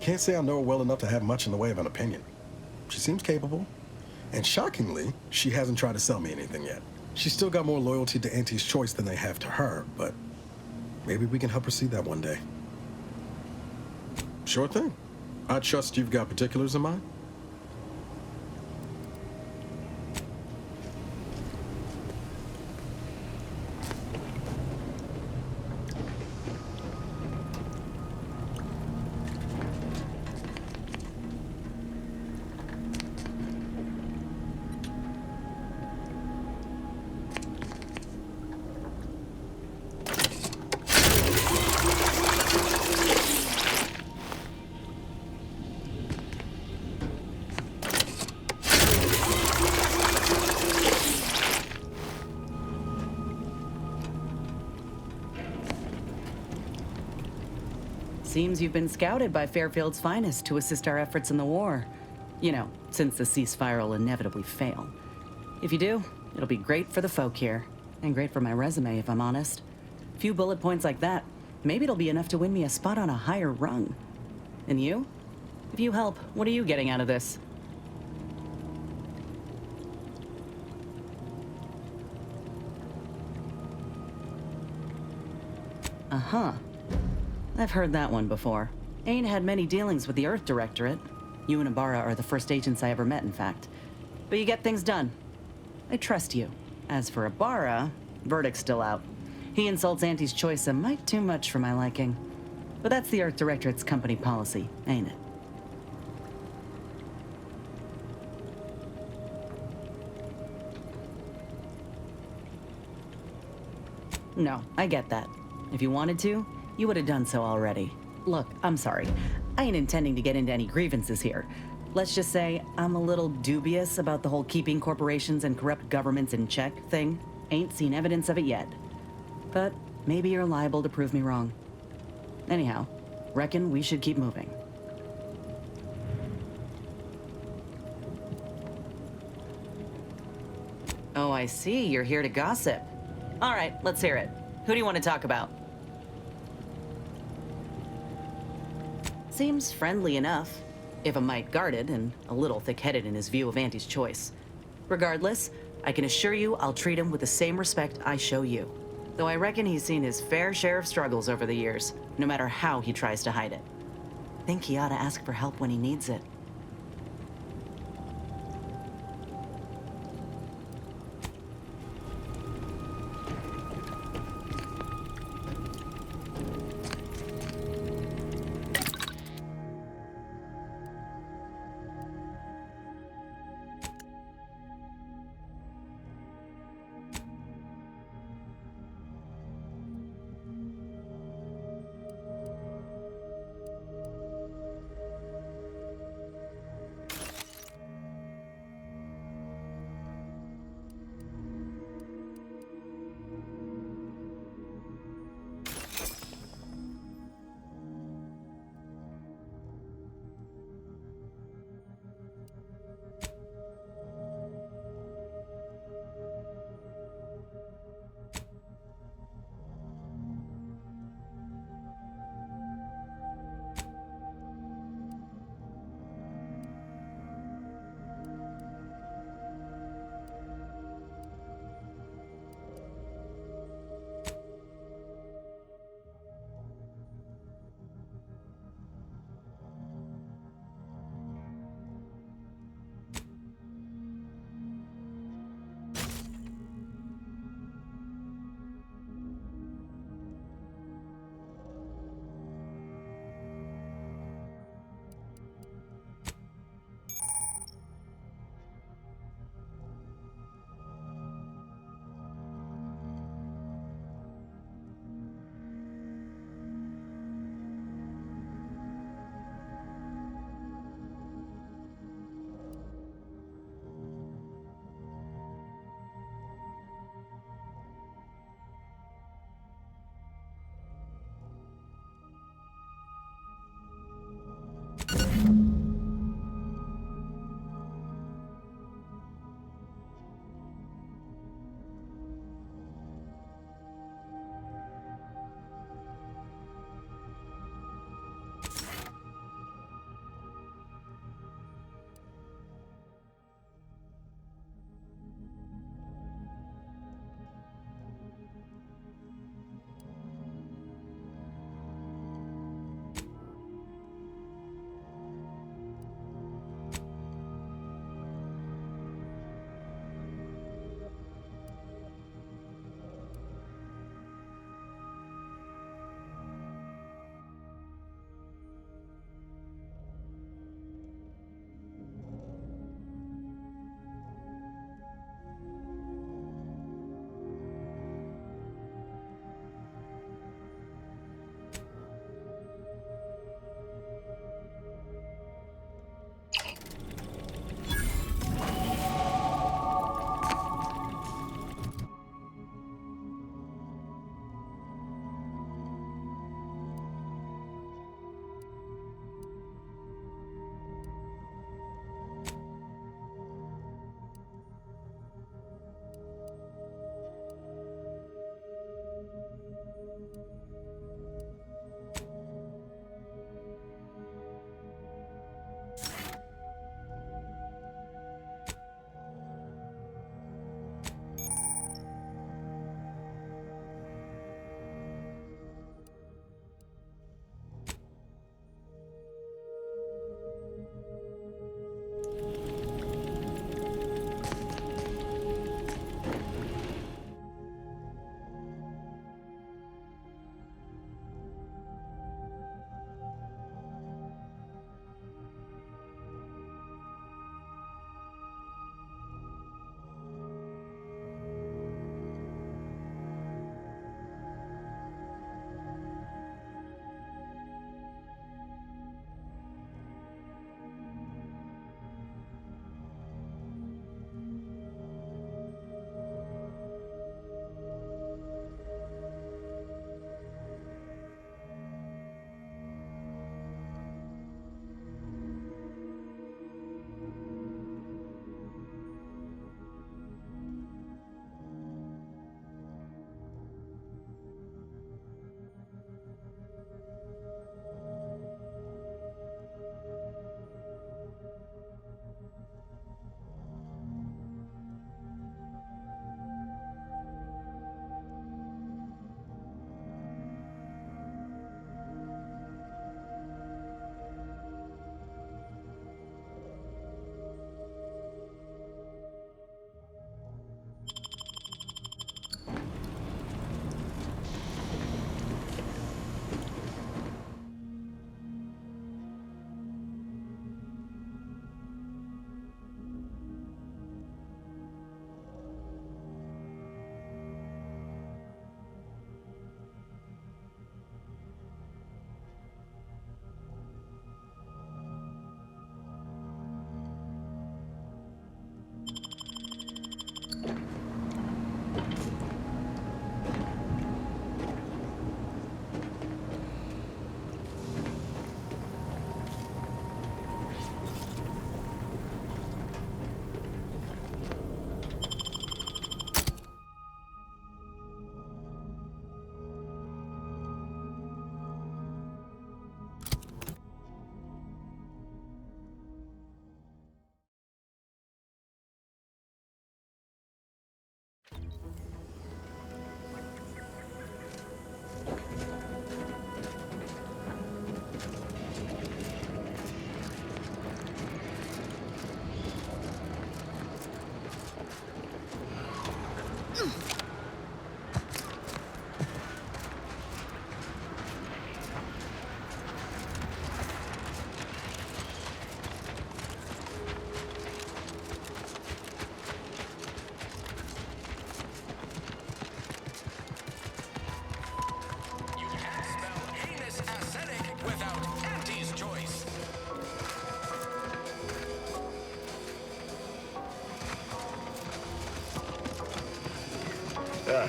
Can't say I know her well enough to have much in the way of an opinion. She seems capable, and shockingly, she hasn't tried to sell me anything yet. She's still got more loyalty to Auntie's Choice than they have to her, but maybe we can help her see that one day. Sure thing. I trust you've got particulars in mind? Seems you've been scouted by Fairfield's finest to assist our efforts in the war. You know, since the ceasefire will inevitably fail. If you do, it'll be great for the folk here. And great for my resume, if I'm honest. A few bullet points like that, maybe it'll be enough to win me a spot on a higher rung. And you? If you help, what are you getting out of this? Uh-huh. I've heard that one before. Ain't had many dealings with the Earth Directorate. You and Ibarra are the first agents I ever met, in fact. But you get things done. I trust you. As for Ibarra, verdict's still out. He insults Auntie's Choice a mite too much for my liking. But that's the Earth Directorate's company policy, ain't it? No, I get that. If you wanted to, you would have done so already. Look, I'm sorry. I ain't intending to get into any grievances here. Let's just say I'm a little dubious about the whole keeping corporations and corrupt governments in check thing. Ain't seen evidence of it yet. But maybe you're liable to prove me wrong. Anyhow, reckon we should keep moving. Oh, I see. You're here to gossip. All right, let's hear it. Who do you want to talk about? Seems friendly enough, if a mite guarded and a little thick-headed in his view of Auntie's Choice. Regardless, I can assure you I'll treat him with the same respect I show you. Though I reckon he's seen his fair share of struggles over the years, no matter how he tries to hide it. Think he ought to ask for help when he needs it.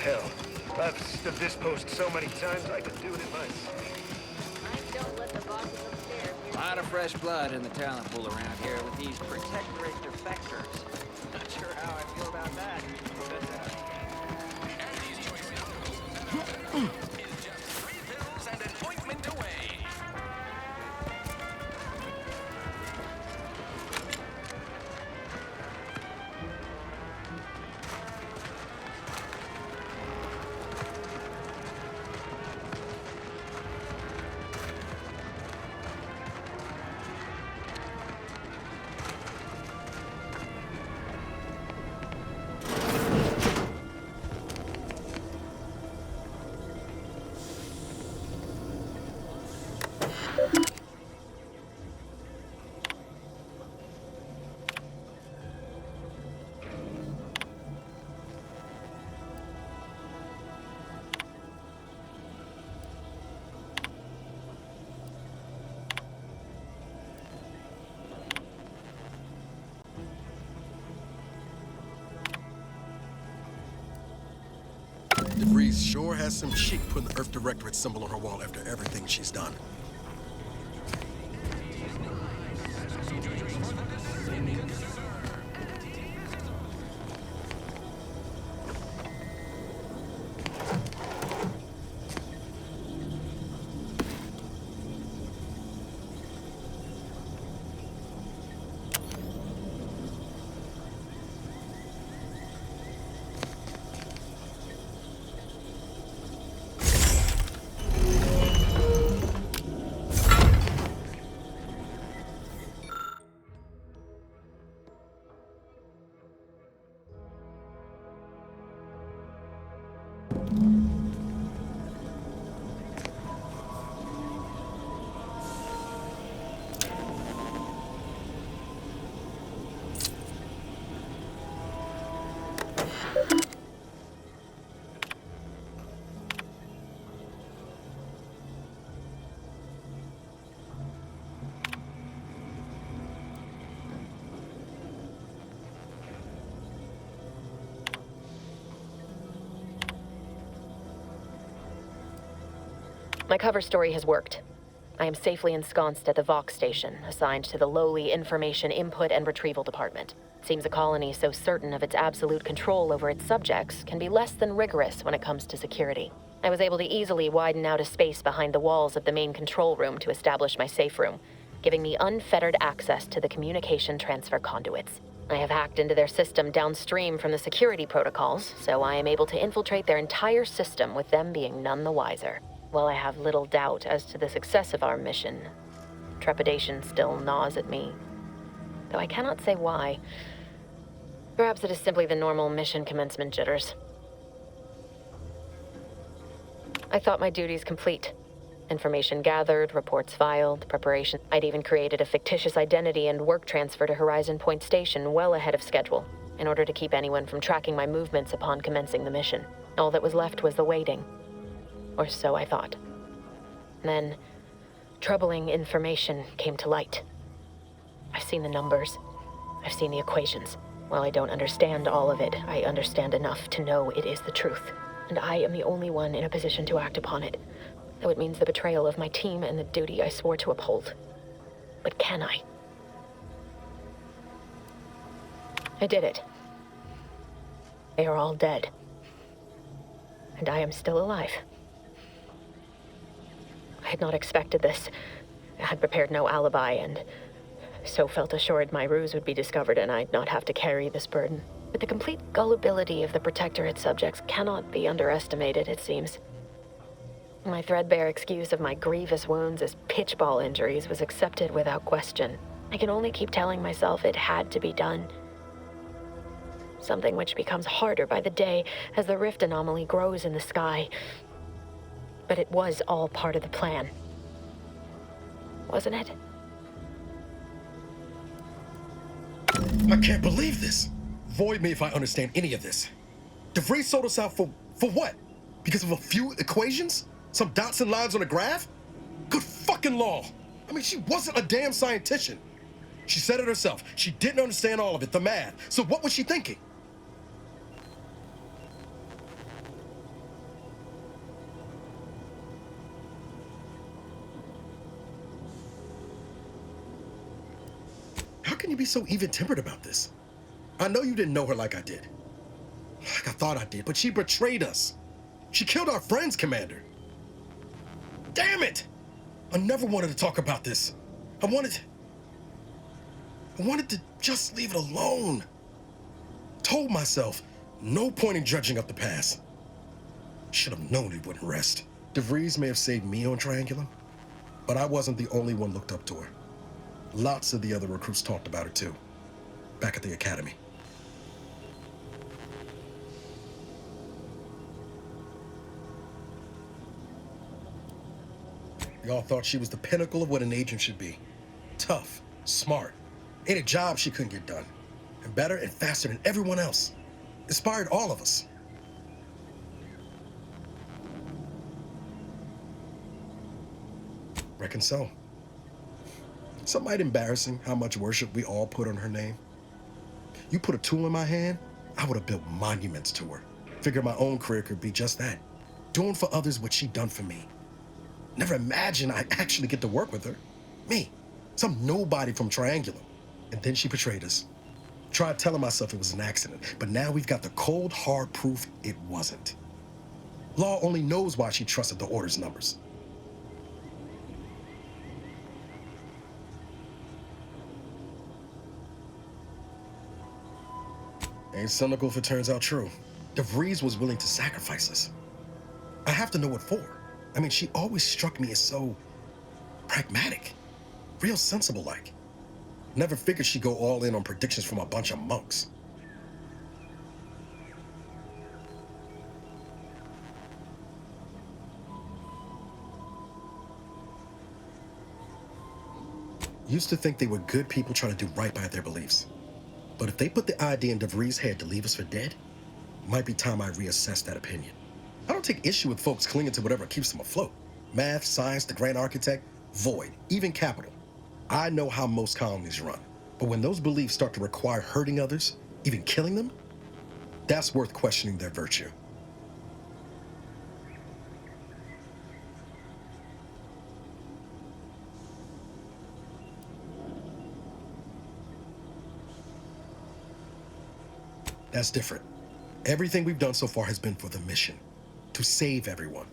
Hell. I've stood this post so many times I could do it in my sleep. Don't let the bosses upstairs. A lot of fresh blood in the talent pool around here with these protectorate defectors. Not sure how I feel about that. Is just 3 pills and an ointment away. DeVries sure has some chic putting the Earth Directorate symbol on her wall after everything she's done. My cover story has worked. I am safely ensconced at the Vox station, assigned to the lowly Information Input and Retrieval Department. It seems a colony so certain of its absolute control over its subjects can be less than rigorous when it comes to security. I was able to easily widen out a space behind the walls of the main control room to establish my safe room, giving me unfettered access to the communication transfer conduits. I have hacked into their system downstream from the security protocols, so I am able to infiltrate their entire system with them being none the wiser. While I have little doubt as to the success of our mission, trepidation still gnaws at me, though I cannot say why. Perhaps it is simply the normal mission commencement jitters. I thought my duties complete. Information gathered, reports filed, preparation. I'd even created a fictitious identity and work transfer to Horizon Point Station well ahead of schedule, in order to keep anyone from tracking my movements upon commencing the mission. All that was left was the waiting. Or so I thought. Then, troubling information came to light. I've seen the numbers. I've seen the equations. While I don't understand all of it, I understand enough to know it is the truth. And I am the only one in a position to act upon it. Though it means the betrayal of my team and the duty I swore to uphold. But can I? I did it. They are all dead. And I am still alive. I had not expected this. I had prepared no alibi, and so felt assured my ruse would be discovered and I'd not have to carry this burden. But the complete gullibility of the Protectorate subjects cannot be underestimated, it seems. My threadbare excuse of my grievous wounds as pitchball injuries was accepted without question. I can only keep telling myself it had to be done. Something which becomes harder by the day as the rift anomaly grows in the sky. But it was all part of the plan. Wasn't it? I can't believe this. Void me if I understand any of this. DeVries sold us out for what? Because of a few equations? Some dots and lines on a graph? Good fucking law. I mean, she wasn't a damn scientician. She said it herself. She didn't understand all of it, the math. So what was she thinking? How can you be so even-tempered about this? I know you didn't know her like I did. Like I thought I did, but she betrayed us. She killed our friends, Commander. Damn it! I never wanted to talk about this. I wanted to just leave it alone. Told myself, no point in dredging up the past. Should have known it wouldn't rest. DeVries may have saved me on Triangulum, but I wasn't the only one looked up to her. Lots of the other recruits talked about her too, back at the academy. Y'all thought she was the pinnacle of what an agent should be. Tough, smart, ain't a job she couldn't get done. And better and faster than everyone else. Inspired all of us. Reckon so. Somewhat embarrassing how much worship we all put on her name. You put a tool in my hand, I would have built monuments to her. Figure my own career could be just that. Doing for others what she done for me. Never imagined I'd actually get to work with her. Me, some nobody from Triangulum. And then she betrayed us. Tried telling myself it was an accident, but now we've got the cold, hard proof it wasn't. Law only knows why she trusted the Order's numbers. Ain't cynical if it turns out true. DeVries was willing to sacrifice us. I have to know what for. I mean, she always struck me as so pragmatic, real sensible-like. Never figured she'd go all in on predictions from a bunch of monks. Used to think they were good people trying to do right by their beliefs. But if they put the idea in DeVries' head to leave us for dead, might be time I reassess that opinion. I don't take issue with folks clinging to whatever keeps them afloat. Math, science, the grand architect, void, even capital. I know how most colonies run. But when those beliefs start to require hurting others, even killing them, that's worth questioning their virtue. That's different. Everything we've done so far has been for the mission, to save everyone.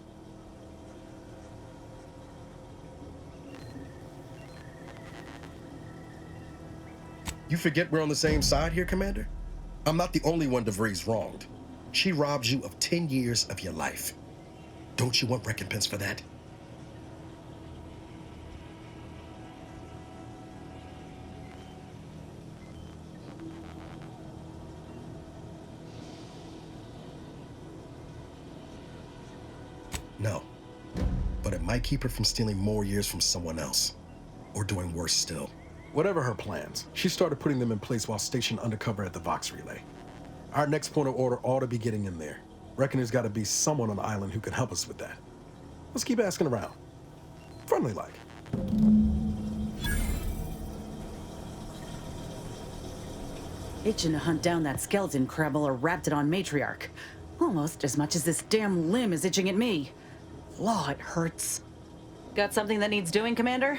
You forget we're on the same side here, Commander? I'm not the only one DeVries wronged. She robbed you of 10 years of your life. Don't you want recompense for that? No, but it might keep her from stealing more years from someone else, or doing worse still. Whatever her plans, she started putting them in place while stationed undercover at the Vox Relay. Our next point of order ought to be getting in there. Reckon there's got to be someone on the island who can help us with that. Let's keep asking around. Friendly-like. Itching to hunt down that skeleton crabble or wrapped it on Matriarch. Almost as much as this damn limb is itching at me. Law, it hurts. Got something that needs doing, Commander?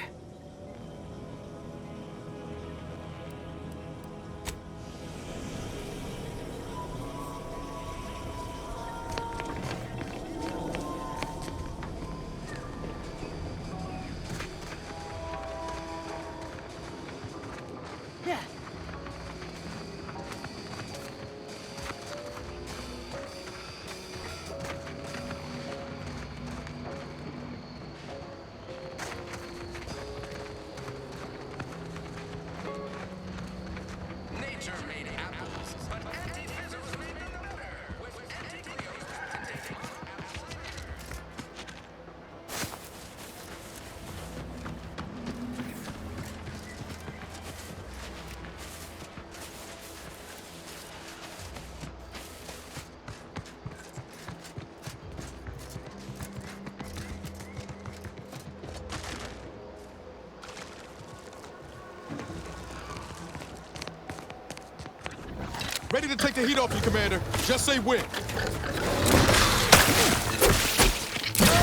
Ready to take the heat off you, Commander. Just say when. I'm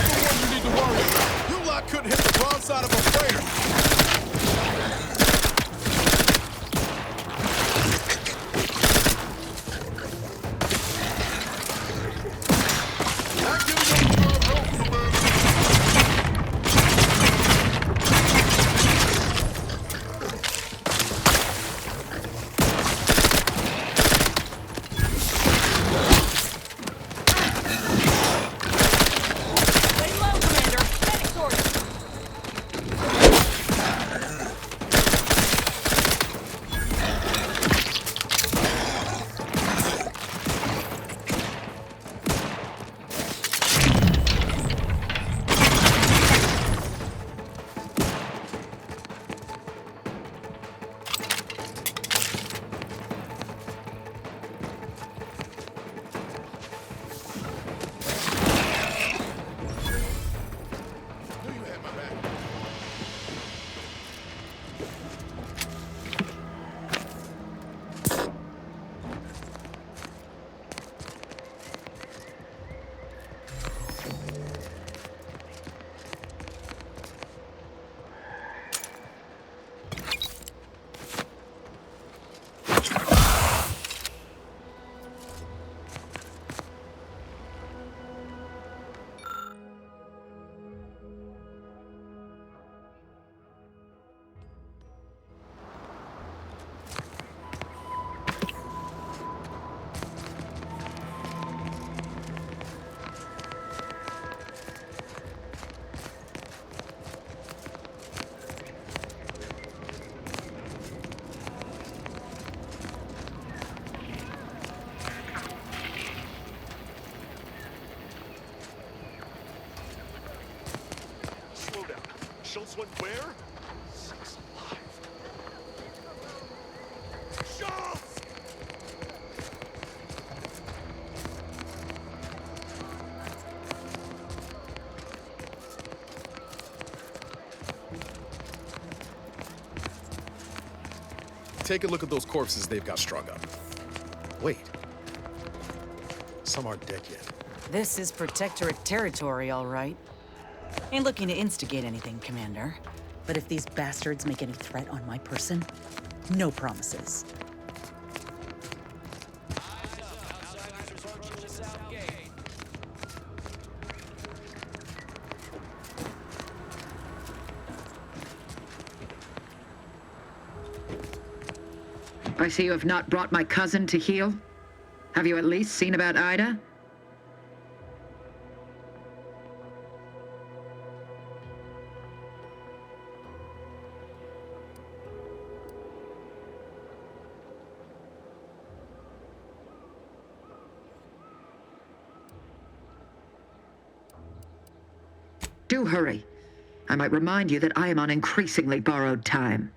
the one you need to worry about. You lot couldn't hit the broadside of a freighter. Schultz went where? Six alive. Schultz! Take a look at those corpses they've got strung up. Wait. Some aren't dead yet. This is Protectorate territory, all right. Ain't looking to instigate anything, Commander. But if these bastards make any threat on my person, no promises. I see you have not brought my cousin to heal. Have you at least seen about Ida? Do hurry. I might remind you that I am on increasingly borrowed time.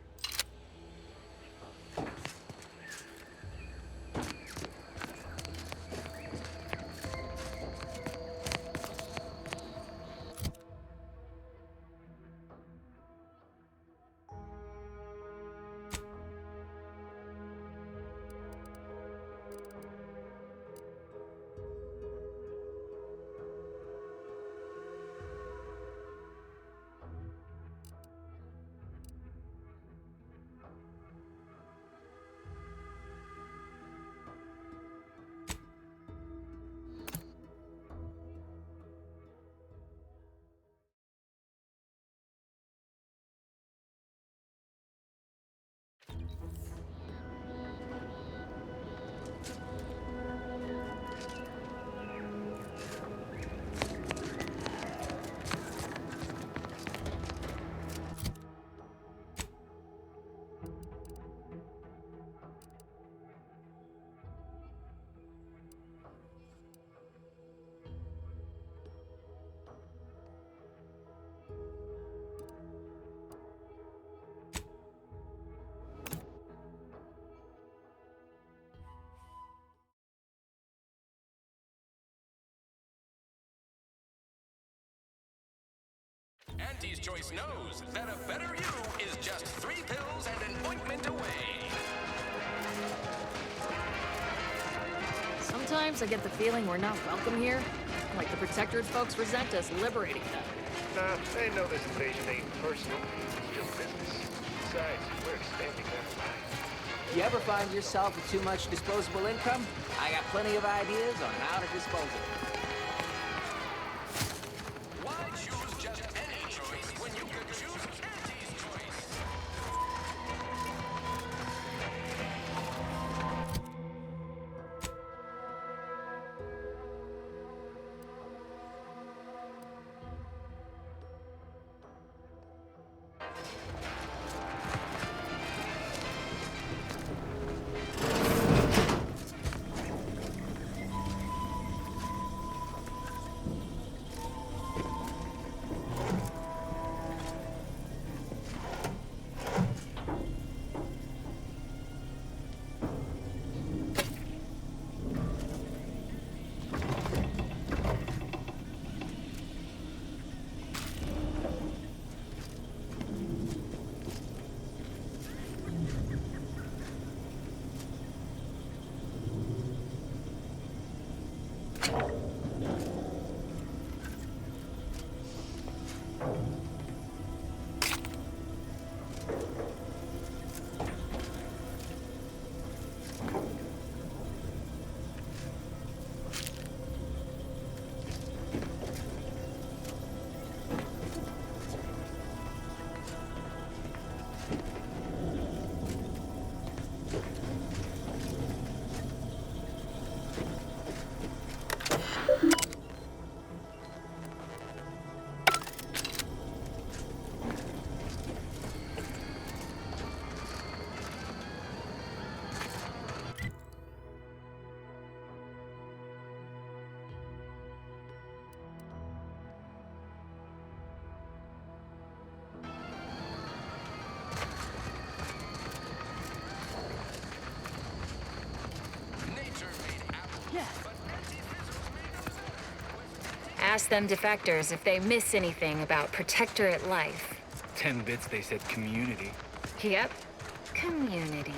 Auntie's Choice knows that a better you is just 3 pills and an ointment away. Sometimes I get the feeling we're not welcome here. Like the Protectorate folks resent us liberating them. Nah, they know this invasion ain't personal. It's just business. Besides, we're expanding their mind. You ever find yourself with too much disposable income? I got plenty of ideas on how to dispose of it. Why choose just any choice when you could choose Auntie's Choice? Ask them defectors if they miss anything about Protectorate life. 10 bits, they said community. Yep. Community.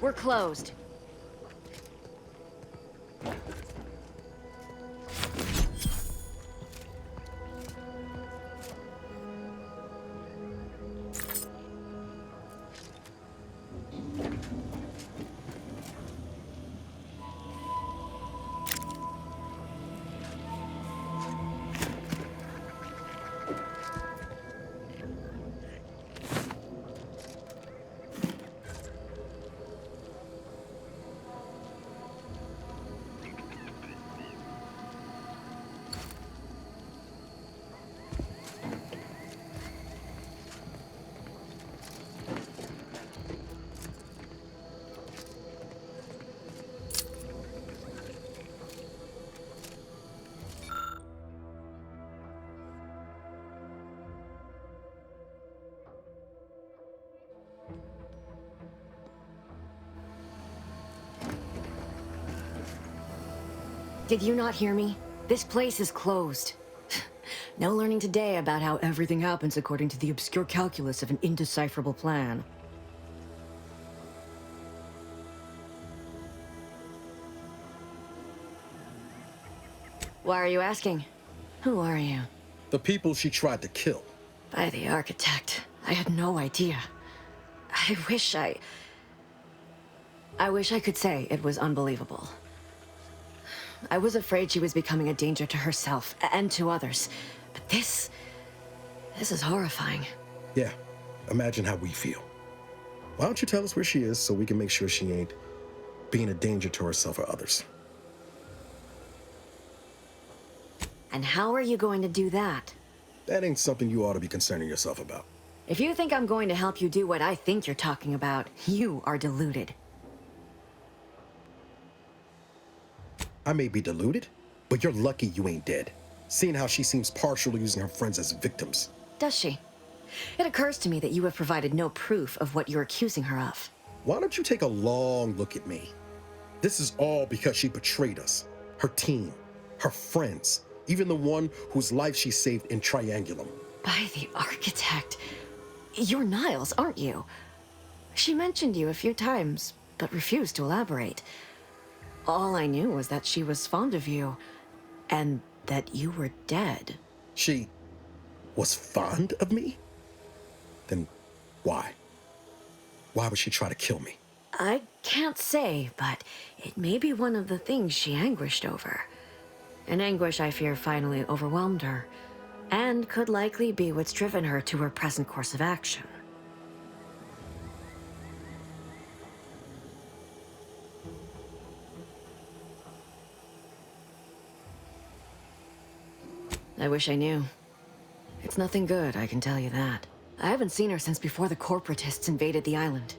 We're closed. Did you not hear me? This place is closed. No learning today about how everything happens according to the obscure calculus of an indecipherable plan. Why are you asking? Who are you? The people she tried to kill. By the architect. I had no idea. I wish I could say it was unbelievable. I was afraid she was becoming a danger to herself and to others. But this is horrifying. Yeah, imagine how we feel. Why don't you tell us where she is so we can make sure she ain't being a danger to herself or others? And how are you going to do that? That ain't something you ought to be concerning yourself about. If you think I'm going to help you do what I think you're talking about, you are deluded. I may be deluded, but you're lucky you ain't dead. Seeing how she seems partial to using her friends as victims. Does she? It occurs to me that you have provided no proof of what you're accusing her of. Why don't you take a long look at me? This is all because she betrayed us. Her team, her friends, even the one whose life she saved in Triangulum. By the architect. You're Niles, aren't you? She mentioned you a few times, but refused to elaborate. All I knew was that she was fond of you, and that you were dead. She was fond of me? Then why? Why would she try to kill me? I can't say, but it may be one of the things she anguished over. An anguish I fear finally overwhelmed her, and could likely be what's driven her to her present course of action. I wish I knew. It's nothing good, I can tell you that. I haven't seen her since before the corporatists invaded the island.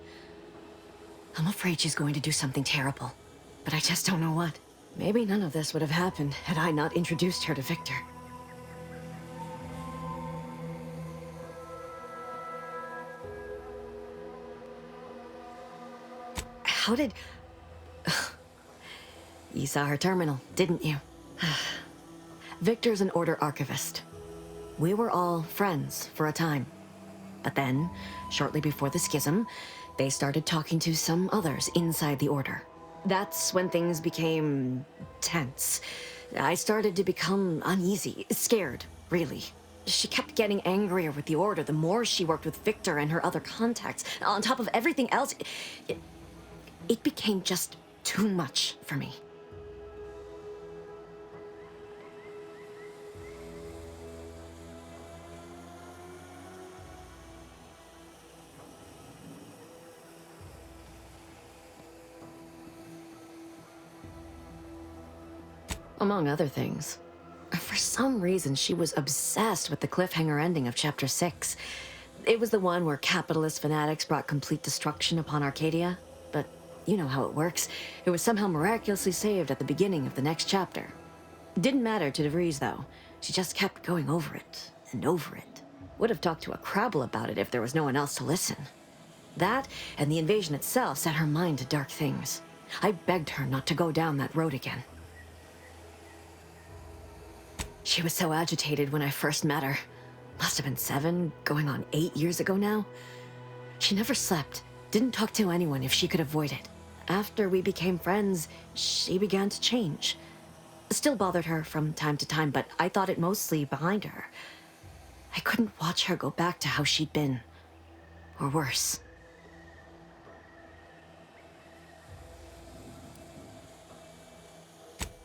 I'm afraid she's going to do something terrible, but I just don't know what. Maybe none of this would have happened had I not introduced her to Victor. How did... You saw her terminal, didn't you? Victor's an Order archivist. We were all friends for a time. But then, shortly before the schism, they started talking to some others inside the Order. That's when things became tense. I started to become uneasy, scared, really. She kept getting angrier with the Order the more she worked with Victor and her other contacts. On top of everything else, it became just too much for me. Among other things. For some reason, she was obsessed with the cliffhanger ending of Chapter 6. It was the one where capitalist fanatics brought complete destruction upon Arcadia. But you know how it works. It was somehow miraculously saved at the beginning of the next chapter. Didn't matter to DeVries, though. She just kept going over it and over it. Would have talked to a Crabble about it if there was no one else to listen. That, and the invasion itself, set her mind to dark things. I begged her not to go down that road again. She was so agitated when I first met her. Must have been 7, going on 8 years ago now. She never slept, didn't talk to anyone if she could avoid it. After we became friends, she began to change. Still bothered her from time to time, but I thought it mostly behind her. I couldn't watch her go back to how she'd been. Or worse.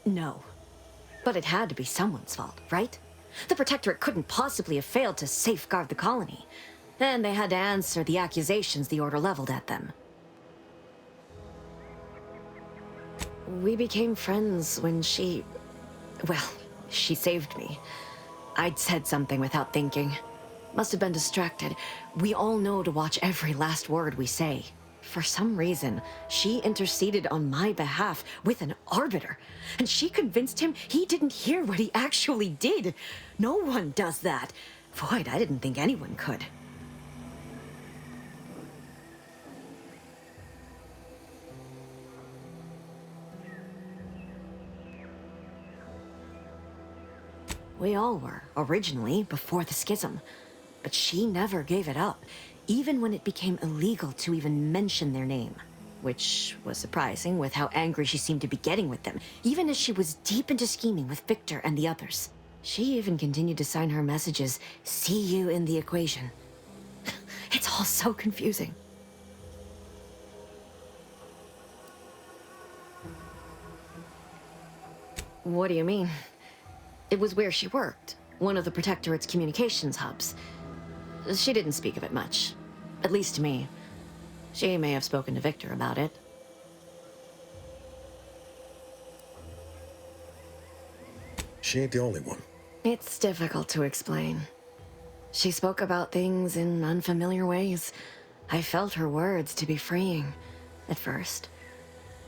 No. But it had to be someone's fault, right? The Protectorate couldn't possibly have failed to safeguard the colony. And they had to answer the accusations the Order leveled at them. We became friends when she... well, she saved me. I'd said something without thinking. Must have been distracted. We all know to watch every last word we say. For some reason, she interceded on my behalf with an arbiter, and she convinced him he didn't hear what he actually did. No one does that. Void, I didn't think anyone could. We all were, originally, before the schism. But she never gave it up, even when it became illegal to even mention their name. Which was surprising with how angry she seemed to be getting with them, even as she was deep into scheming with Victor and the others. She even continued to sign her messages, "See you in the equation." It's all so confusing. What do you mean? It was where she worked, one of the Protectorate's communications hubs. She didn't speak of it much, at least to me. She may have spoken to Victor about it. She ain't the only one. It's difficult to explain. She spoke about things in unfamiliar ways. I felt her words to be freeing, at first.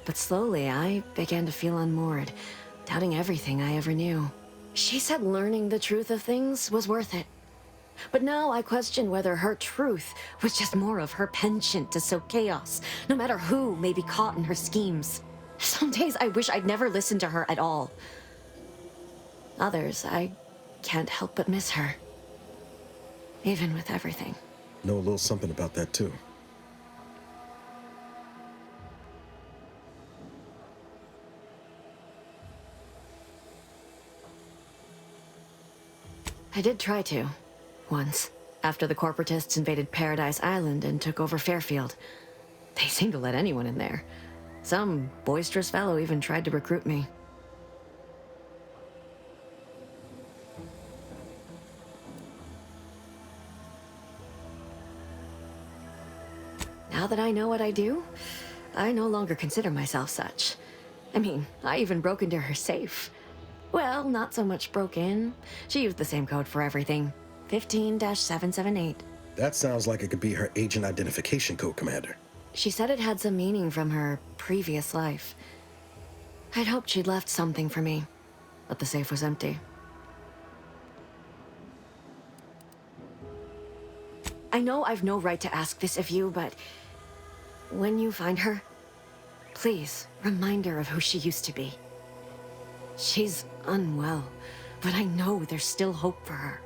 But slowly, I began to feel unmoored, doubting everything I ever knew. She said learning the truth of things was worth it. But now I question whether her truth was just more of her penchant to sow chaos, no matter who may be caught in her schemes. Some days I wish I'd never listened to her at all. Others, I can't help but miss her. Even with everything. Know a little something about that, too. I did try to. Once. After the corporatists invaded Paradise Island and took over Fairfield. They seemed to let anyone in there. Some boisterous fellow even tried to recruit me. Now that I know what I do, I no longer consider myself such. I mean, I even broke into her safe. Well, not so much broke in. She used the same code for everything. 15-778. That sounds like it could be her agent identification code, Commander. She said it had some meaning from her previous life. I'd hoped she'd left something for me, but the safe was empty. I know I've no right to ask this of you, but when you find her, please remind her of who she used to be. She's unwell, but I know there's still hope for her.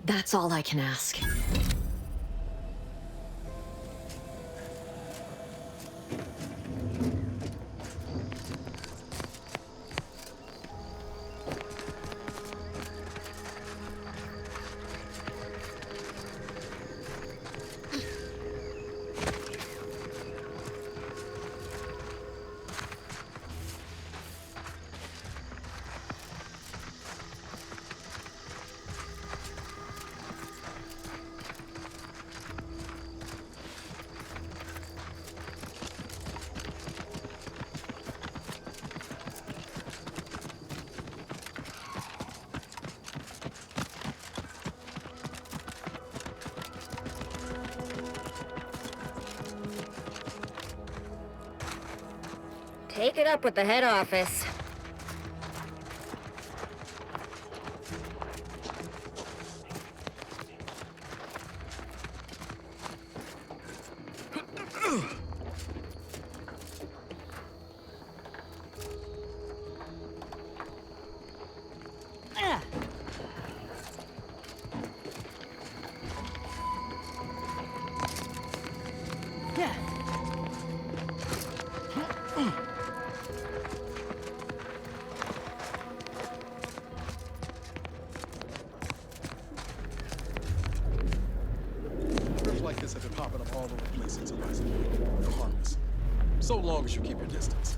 That's all I can ask. Take it up with the head office. Critters like this have been popping up all over the place since Eliza. They're harmless. So long as you keep your distance.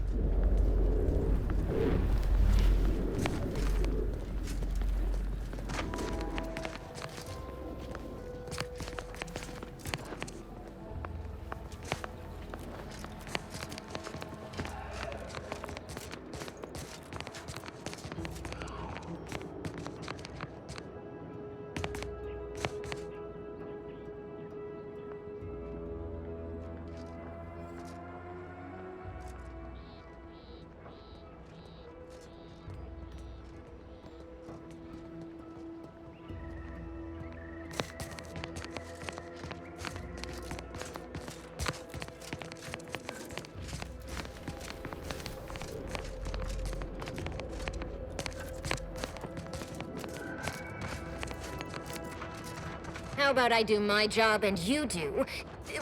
How about I do my job and you do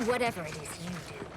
whatever it is you do?